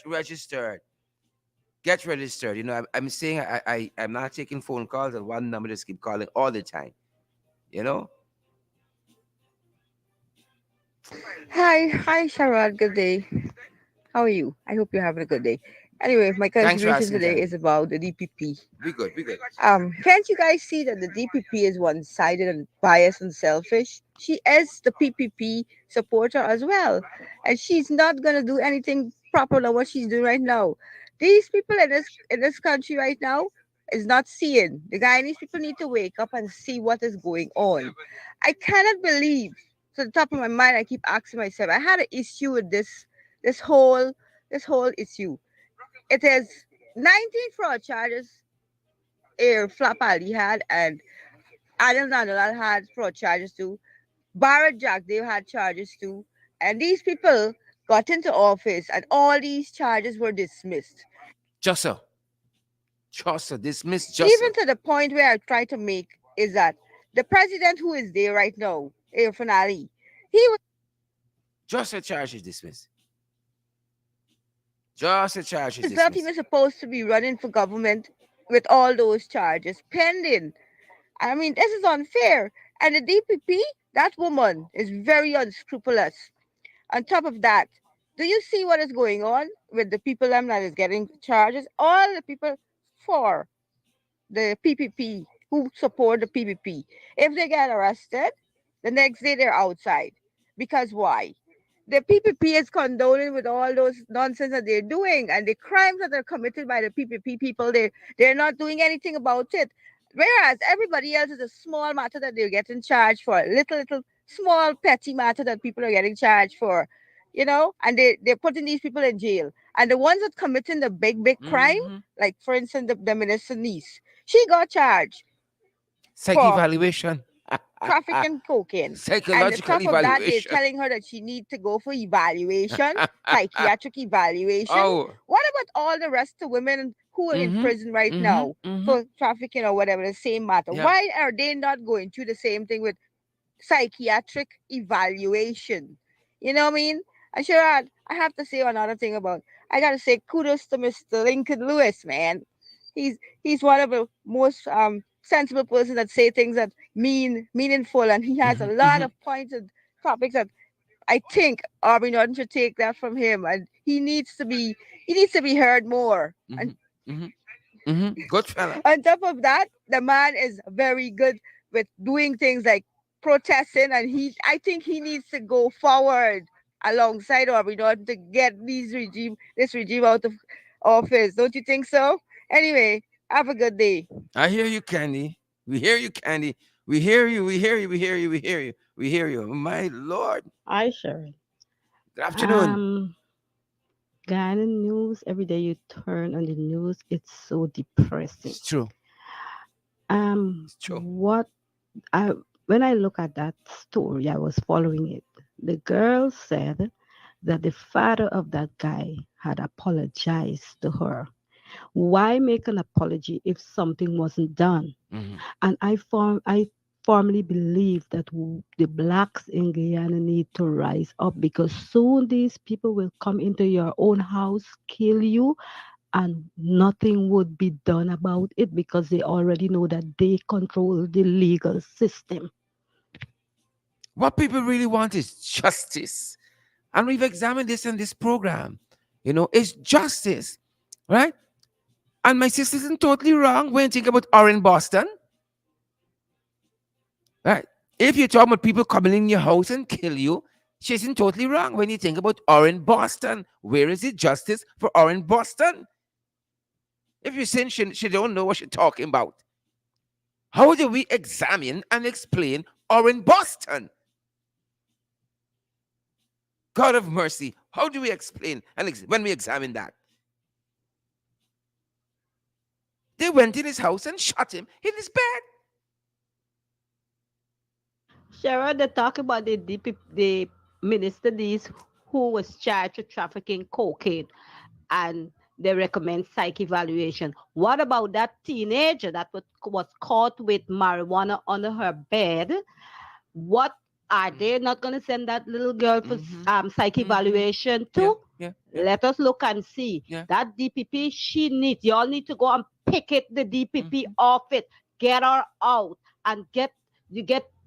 registered. Get registered. You know, I'm saying I'm not taking phone calls, and one number just keep calling all the time. You know? Hi, Sharad. Good day. How are you? I hope you're having a good day. Anyway, my Thanks for contribution asking, today Jan. is about the DPP. Be good. Can't you guys see that the DPP is one-sided and biased and selfish? She is the PPP supporter as well, and she's not gonna do anything proper than what she's doing right now. These people in this country right now is not seeing. The Guyanese people need to wake up and see what is going on. I cannot believe. To the top of my mind, I keep asking myself. I had an issue with this whole this whole issue. It is 19 fraud charges Flap Ali had, and Adel Nanolal had fraud charges too. Barrett Jack, they had charges too. And these people got into office, and all these charges were dismissed. Just so. Dismiss Even just. to the point where I try to make is that the president who is there right now, Finale, he was Just a charge is dismissed. Just a charge is not dismissed. even supposed to be running for government with all those charges pending. I mean, this is unfair. And the DPP, that woman is very unscrupulous. On top of that, do you see what is going on with the people that is getting charges? All the people for the PPP who support the PPP, if they get arrested, the next day they're outside. Because why? The PPP is condoning with all those nonsense that they're doing, and the crimes that are committed by the PPP people, they're not doing anything about it. Whereas everybody else is a small matter that they're getting charged for, little small petty matter that people are getting charged for, and they're putting these people in jail. And the ones that committing the big crime, like for instance the minister niece, she got charged Psych for evaluation. trafficking cocaine. And on Psychological top of that, they're evaluation. telling her that she needs to go for evaluation, psychiatric evaluation. Oh. What about all the rest of women who are in Mm-hmm. prison right Mm-hmm. now Mm-hmm. for trafficking or whatever, the same matter? Yeah. Why are they not going through the same thing with psychiatric evaluation? You know what I mean? And Sherrod, I have to say another thing about, I gotta say kudos to Mr. Lincoln Lewis, man. He's one of the most sensible persons that say things that meaningful, and he has a Mm-hmm. lot Mm-hmm. of points and topics that I think Aubrey Norton should take that from him, and he needs to be heard more. Mm-hmm. And Mm-hmm. Mm-hmm. Good fella. on top of that, the man is very good with doing things like protesting, and I think he needs to go forward alongside Aubrey Norton to get this regime out of office. Don't you think so? Anyway, have a good day. I hear you, Candy. We hear you, Candy. We hear you. We hear you. We hear you. We hear you. We hear you. My Lord. Hi, Sharon. Good afternoon. Ghana news, every day you turn on the news, it's so depressing. It's true. It's true. What I when I look at that story, I was following it. The girl said that the father of that guy had apologized to her. Why make an apology if something wasn't done? Mm-hmm. And I firmly believe that the blacks in Guyana need to rise up, because soon these people will come into your own house, kill you, and nothing would be done about it because they already know that they control the legal system. What people really want is justice. And we've examined this in this program. It's justice, right? And my sister isn't totally wrong when you think about Orange Boston, right? If you're talking about people coming in your house and kill you, she isn't totally wrong when you think about Orange Boston. Where is the justice for Orange Boston? If you're saying she don't know what she's talking about, how do we examine and explain Orange Boston? God of mercy, how do we explain and when we examine that? They went in his house and shot him in his bed. Sharon, they talk about the DPP, the minister these who was charged with trafficking cocaine, and they recommend psych evaluation. What about that teenager that was caught with marijuana under her bed? What are they not going to send that little girl for psych evaluation too? Yeah. Let us look and see. Yeah. That DPP, y'all need to go and picket the DPP off it. Get her out and get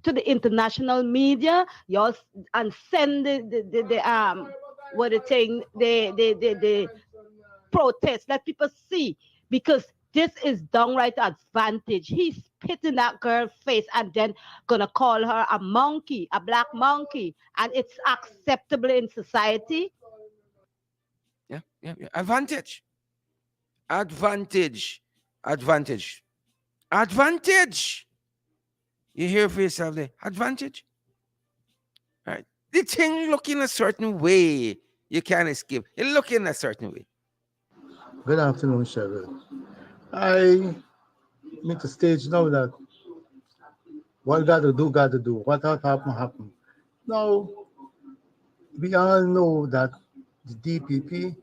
to the international media, y'all, and send the protest. Let people see, because this is downright advantage. He's spitting that girl's face and then gonna call her a monkey, a black monkey, and it's acceptable in society. Yeah. Advantage. Advantage. Advantage. Advantage. You hear for yourself there. Advantage. Right. The thing looking a certain way. You can't escape. It looking a certain way. Good afternoon, Cheryl. I make a stage now that what got to do. What happen. Now, we all know that the DPP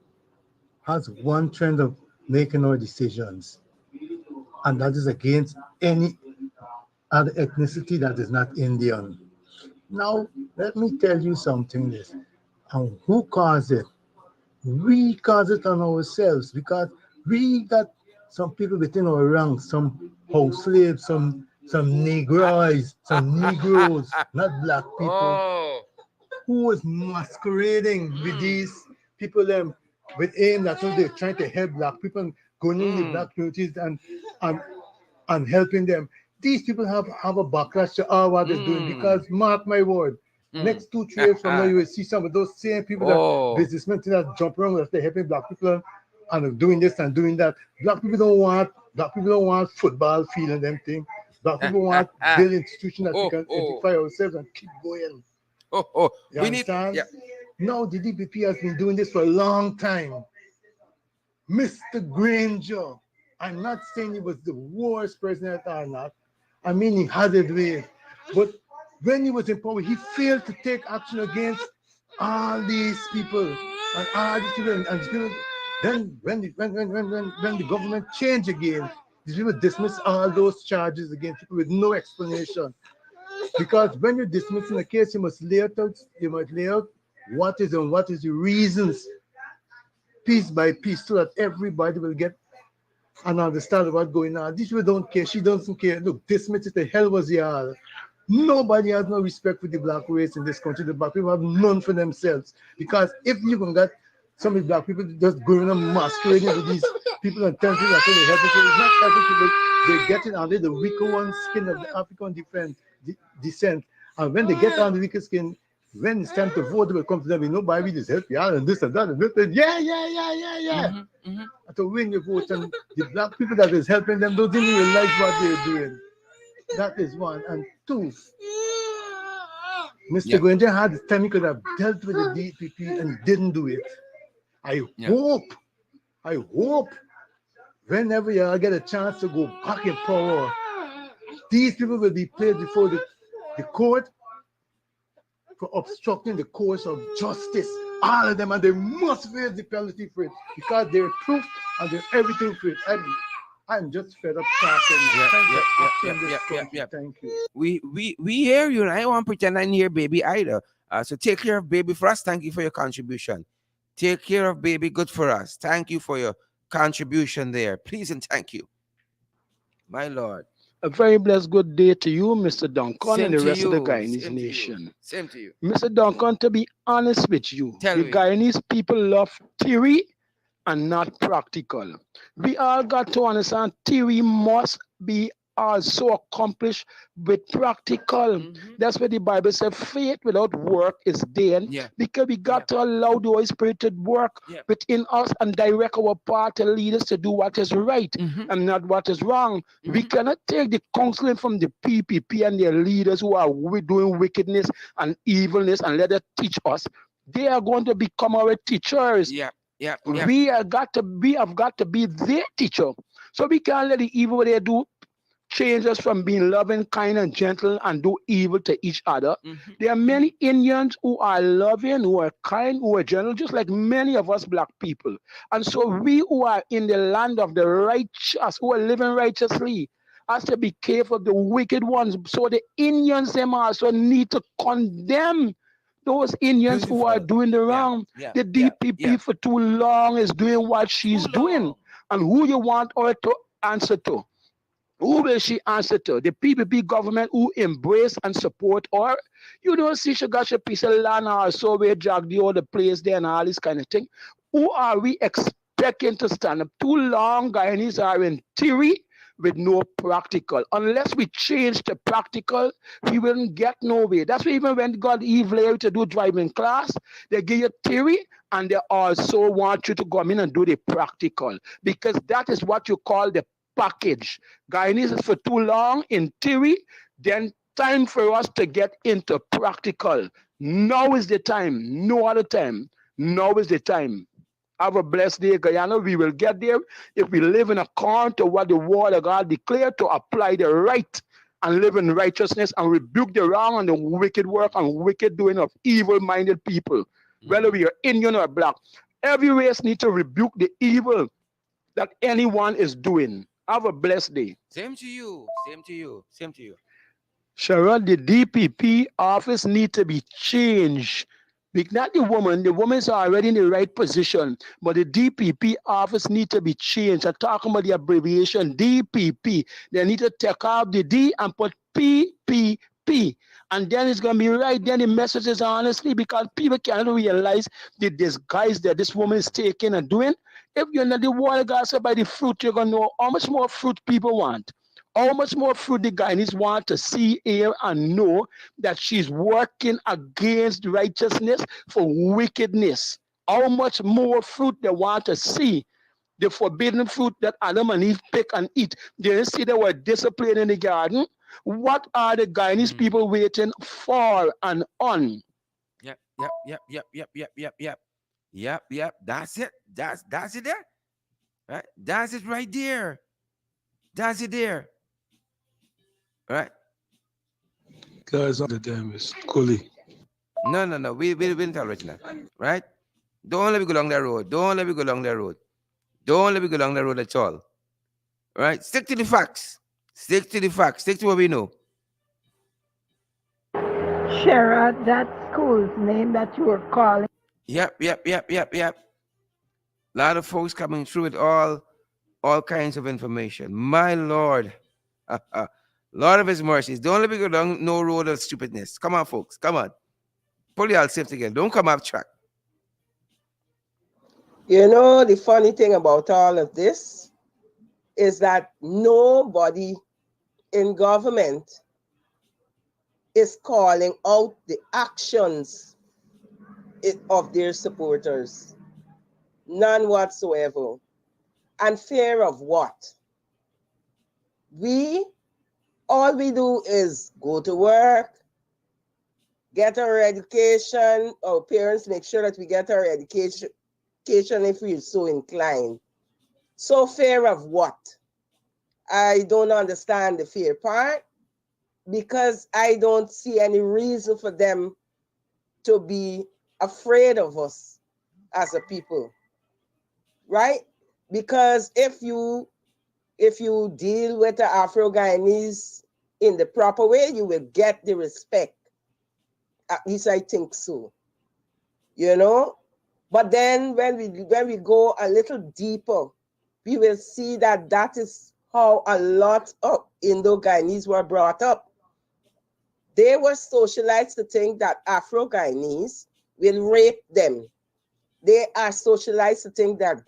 has one trend of making our decisions, and that is against any other ethnicity that is not Indian. Now, let me tell you something this. And who caused it? We cause it on ourselves, because we got some people within our ranks, some house slaves, some negroes, some negroes, not black people, who was masquerading with these people with aim that they're trying to help black people, going in the black communities and and helping them. These people have a backlash to all what they're doing, because mark my word, next 2 3 years from now, you will see some of those same people that businessmen that jump around that they're helping black people and are doing this and doing that. Black people don't want football field and them thing. Black people want build institution that we can edify ourselves and keep going. You We understand? need. Now the DPP has been doing this for a long time. Mr. Granger, I'm not saying he was the worst president or not. I mean, he had it with. But when he was in power, he failed to take action against all these people and all these people and these people. Then when the government changed again, these people dismiss all those charges against people with no explanation. Because when you're dismissing a case, you must lay out what is the reasons piece by piece so that everybody will get and understand what's going on. These people don't care. She doesn't care. Look, dismiss it. The hell was y'all. Nobody has no respect for the black race in this country. The black people have none for themselves. Because if you can get some of the black people just going and masquerading with these people and telling people that they're helping people, it's not helping people. They're getting under the weaker one skin of the African descent. And when they get on the weaker skin, when it's time to vote, they will come to them. Nobody will just help you out and this and that and this. And yeah. To win your vote, and the black people that is helping them don't even realize what they're doing. That is one. And two, Mr. Granger had the time he could have dealt with the DPP and didn't do it. I hope whenever you get a chance to go back in power, these people will be placed before the court for obstructing the course of justice. All of them, and they must face the penalty for it because they're proof and they're everything for it. I'm just fed up talking. Thank you. We hear you, and I don't want to pretend I didn't hear baby either. So take care of baby for us. Thank you for your contribution. Take care of baby, good for us. Thank you for your contribution there. Please and thank you. My Lord. A very blessed good day to you, Mr. Duncan, Same and the to rest of the you. Guyanese Same to you. nation. Same to you. Mr. Duncan, to be honest with you, Tell the me. Guyanese people love theory and not practical. We all got to understand theory must be also accomplished with practical. That's what the Bible says faith without work is dead. Yeah. Because we got to allow the Holy Spirit to work within us and direct our path to lead us to do what is right and not what is wrong. We cannot take the counseling from the PPP and their leaders who are doing wickedness and evilness and let them teach us. They are going to become our teachers. We have got to be their teacher. So we can't let the evil they do change us from being loving, kind, and gentle and do evil to each other. There are many Indians who are loving, who are kind, who are gentle, just like many of us black people. And so we who are in the land of the righteous, who are living righteously, has to be careful of the wicked ones. So the Indians them also need to condemn those Indians who are doing the wrong. The DPP for too long is doing what she's doing. And who you want her to answer to? Who will she answer to? The PPP government who embrace and support her? You don't see she got a piece of land or so we drag the other place there and all this kind of thing. Who are we expecting to stand up? Too long Guyanese are in theory with no practical. Unless we change the practical, we wouldn't get nowhere. That's why even when God evil you to do driving class, they give you theory and they also want you to come in and do the practical. Because that is what you call the package. Guyanese is for too long in theory, then time for us to get into practical. Now is the time, no other time. Now is the time. Have a blessed day, Guyana. We will get there if we live in accordance to what the word of God declared to apply the right and live in righteousness and rebuke the wrong and the wicked work and wicked doing of evil-minded people, whether we are Indian or black. Every race needs to rebuke the evil that anyone is doing. Have a blessed day. Same to you. Same to you. Same to you. Sharon, the DPP office need to be changed. Not the women's are already in the right position, but the DPP office need to be changed. I'm talking about the abbreviation DPP. They need to take out the D and put PPP. And then it's going to be right. Then the message is honestly because people cannot realize the disguise that this woman is taking and doing. If you're not the water gas by the fruit, you're going to know how much more fruit people want. How much more fruit the Guyanese want to see, hear, and know that she's working against righteousness for wickedness. How much more fruit they want to see. The forbidden fruit that Adam and Eve pick and eat. They didn't see they were disciplined in the garden. What are the Guyanese people waiting for and on? Yep. That's it. That's it there. Right? That's it right there. That's it there. Right? because of them is coolie. No, no, no. We didn't tolerate that. Right? Don't let me go along that road. Don't let me go along that road. Don't let me go along that road at all. Right? Stick to the facts. Stick to the facts. Stick to what we know. Shara, that school's name that you were calling. Yep. A lot of folks coming through with all kinds of information. My Lord. Lord of his mercies. Don't let me go down no road of stupidness. Come on, folks. Come on. Pull your safe together. Don't come off track. You know, the funny thing about all of this is that nobody in government is calling out the actions of their supporters. None whatsoever. And fear of what? All we do is go to work, get our education. Our parents make sure that we get our education if we're so inclined. So fear of what? I don't understand the fear part, because I don't see any reason for them to be afraid of us as a people, right? Because if you deal with the Afro-Guyanese in the proper way, you will get the respect. At least I think so. You know? But then when we go a little deeper, we will see that that is how a lot of Indo-Guyanese were brought up. They were socialized to think that Afro-Guyanese will rape them. They are socialized to think that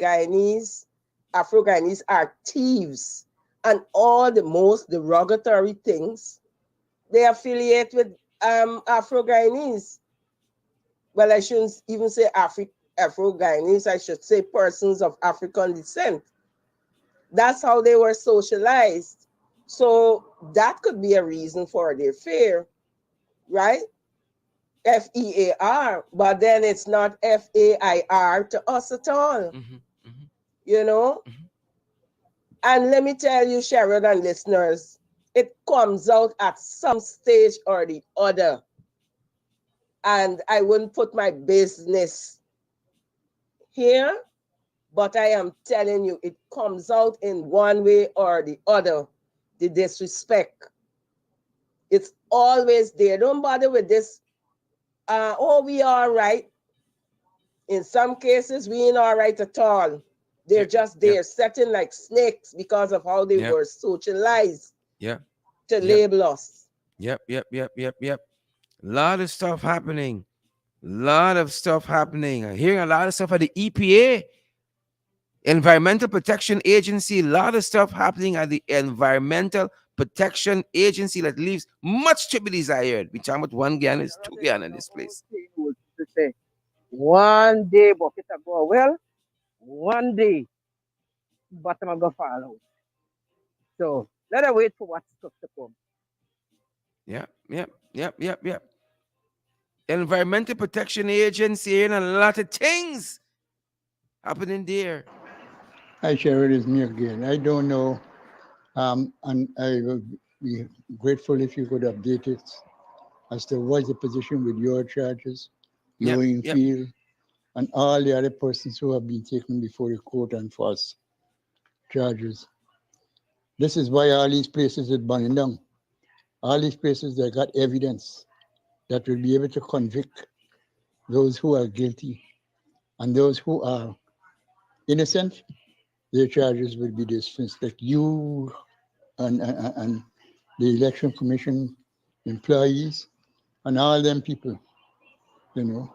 Afro-Guyanese are thieves, and all the most derogatory things they affiliate with Afro-Guyanese. Well, I shouldn't even say Afro-Guyanese, I should say persons of African descent. That's how they were socialized. So that could be a reason for their fear, right? FEAR, but then it's not FAIR to us at all, you know? And let me tell you, Sharon and listeners, it comes out at some stage or the other. And I wouldn't put my business here, but I am telling you, it comes out in one way or the other, the disrespect. It's always there. Don't bother with this, we are right. In some cases, we ain't all right at all. They're just there, setting like snakes because of how they were socialized to label us. Yep. Lot of stuff happening. Lot of stuff happening. I'm hearing a lot of stuff at the EPA, Environmental Protection Agency. A lot of stuff happening at the Environmental Protection Agency that leaves much to be desired. We talking about 1 gallon, is 2 gallon in this place. One day bucket a go well, one day bottom a go fall out. So let us wait for what's stuff to come. Yep. Environmental Protection Agency and a lot of things happening there. Hi, Sharon, it's me again. I don't know, and I will be grateful if you could update it as to what's the position with your charges, knowing field, and all the other persons who have been taken before the court on false charges. This is why all these places are burning down. All these places that got evidence that will be able to convict those who are guilty, and those who are innocent, their charges will be dismissed. Like you and the Election Commission employees and all them people, you know,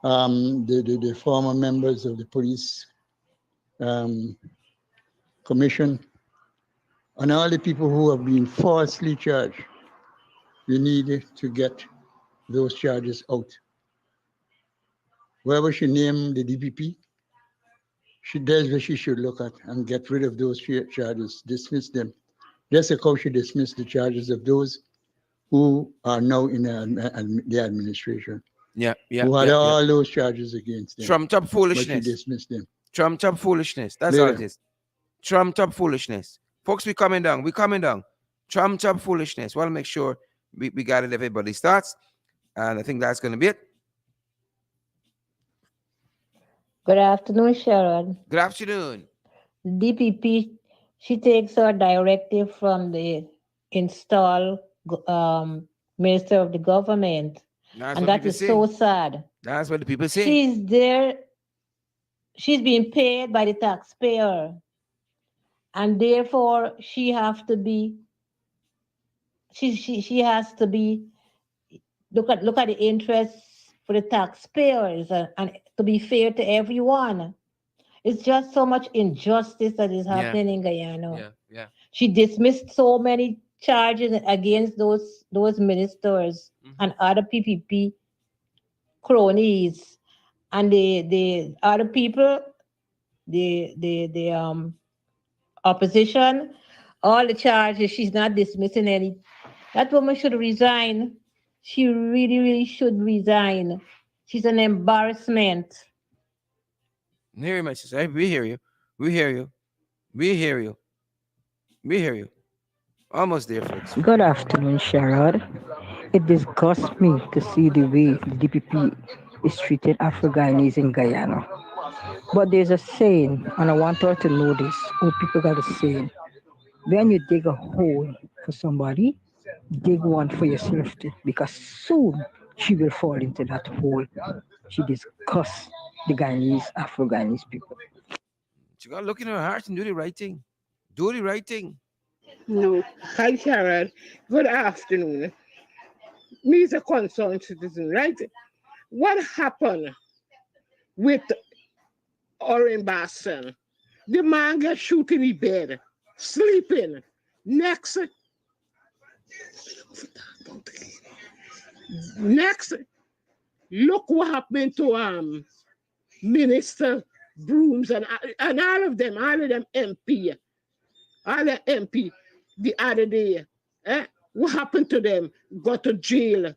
the former members of the police commission, and all the people who have been falsely charged. We need to get those charges out. Wherever she named the DPP, that's what she should look at and get rid of those charges, dismiss them. Just like how she dismissed the charges of those who are now in the administration. Who had all those charges against them. Trumped up foolishness. But she dismissed them. Trumped up foolishness. That's all it is. Trumped up foolishness. Folks, we coming down. Trumped up foolishness. Want to make sure We gathered everybody's thoughts, and I think that's going to be it. Good afternoon, Sharon. Good afternoon. DPP, she takes her directive from the installed minister of the government, That's and what that people is say. so sad. That's what the people say. She's there, she's being paid by the taxpayer, and therefore she has to be look at the interests for the taxpayers and to be fair to everyone. It's just so much injustice that is Yeah, happening in Guyana. yeah, yeah. She dismissed so many charges against those ministers and other PPP cronies, and the other people, the opposition, all the charges. She's not dismissing any. That woman should resign. She really, really should resign. She's an embarrassment. Hear you, my sister. We hear you. We hear you. We hear you. We hear you. Almost there, folks. Good afternoon, Sherrod. It disgusts me to see the way the DPP is treating Afro-Guyanese in Guyana. But there's a saying, and I want her to know this. Oh, people got a saying. When you dig a hole for somebody, dig one for yourself too, because soon she will fall into that hole. She disgusts the Guyanese, Afro-Guyanese people. She got to look in her heart and do the right thing. Do the right thing. No. Hi, Sharon. Good afternoon. Me is a concerned citizen, right? What happened with Oren Basson? The man got shot in the bed, sleeping. Next, look what happened to Minister Brooms and all of them MP, the other day. What happened to them? Got to jail.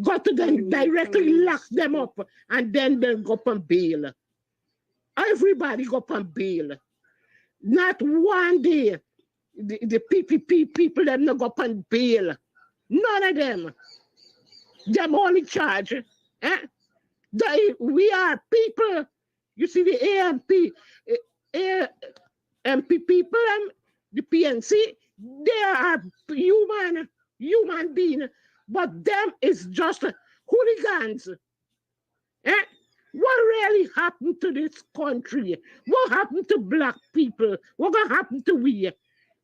Got to then directly lock them up and then they go up on bail. Everybody go up on bail. Not one day the PPP people them not go up on bail. None of them. Them only charge. We are people. You see the AMP people and the PNC, they are human being, but them is just hooligans. What really happened to this country? What happened to black people? What gonna happen to we?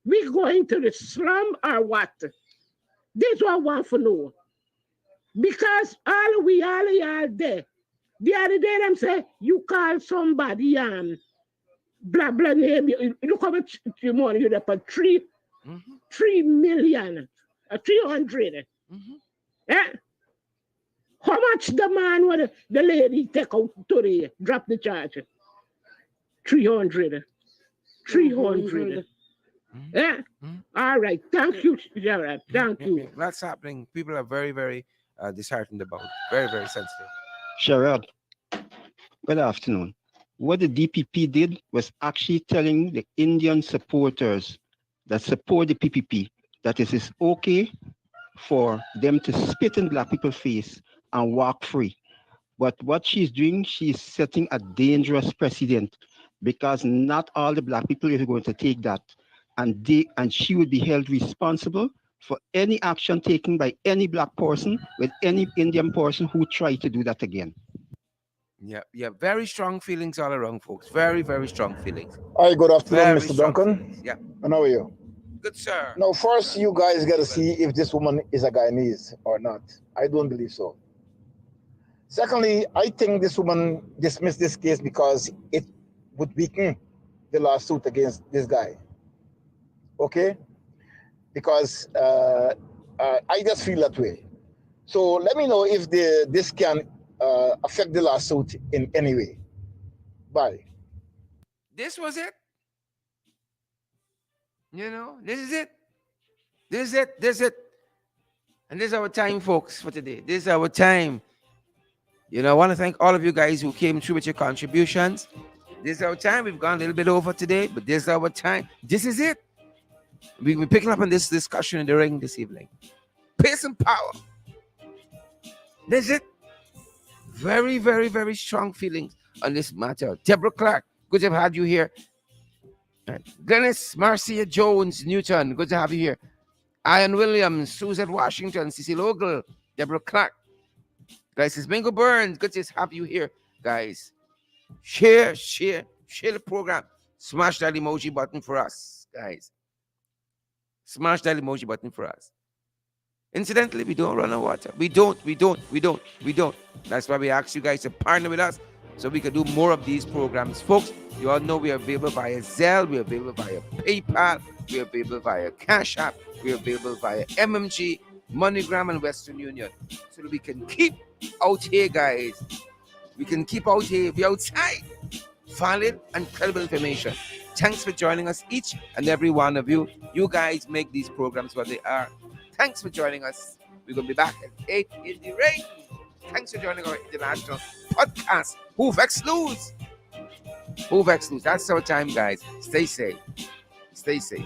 We going to the slum or what? This is what I want to know. Because all are there. The other day them say you call somebody blah blah name. You look how much money you put 3 million, 300. How much the man would the lady take out today? Drop the charge. 300. 300. All right. Thank you, Gerard. Thank you. That's happening. People are very, very disheartened about it. Very, very sensitive. Sherrod, good afternoon. What the DPP did was actually telling the Indian supporters that support the PPP that it is okay for them to spit in black people's face and walk free. But what she's doing, she's setting a dangerous precedent because not all the black people are going to take that. And she would be held responsible for any action taken by any black person with any Indian person who tried to do that again. Yeah. Very strong feelings all around, folks. Very, very strong feelings. Hi, good afternoon, Very Mr. strong Duncan. feelings. Yeah. And how are you? Good, sir. Now, first, you guys got to see if this woman is a Guyanese or not. I don't believe so. Secondly, I think this woman dismissed this case because it would weaken the lawsuit against this guy. Okay? Because I just feel that way. So let me know if this can affect the lawsuit in any way. Bye. This was it. This is it. This is it. This is it. And this is our time, folks, for today. This is our time. I want to thank all of you guys who came through with your contributions. This is our time. We've gone a little bit over today, but this is our time. This is it. We're picking up on this discussion in the ring this evening. pace and power. That's it. Very, very, very strong feelings on this matter. Deborah Clark, good to have you here. Glennis Marcia Jones Newton, good to have you here. Ian Williams, Susan Washington, Cecil Ogle, Deborah Clark. Guys, it's Bingo Burns, good to have you here, guys. Share the program. Smash that emoji button for us, guys. Smash that emoji button for us. Incidentally, we don't run out of water. We don't. That's why we ask you guys to partner with us so we can do more of these programs. Folks, you all know we are available via Zelle, we are available via PayPal, we are available via Cash App, we are available via MMG, MoneyGram, and Western Union. So that we can keep out here, guys. We can keep out here, be outside. Valid and credible information. Thanks for joining us, each and every one of you. You guys make these programs what they are. Thanks for joining us. We're going to be back at 8 in the rain. Thanks for joining our international podcast. Who Vex Lose? Who Vex Lose? That's our time, guys. Stay safe. Stay safe.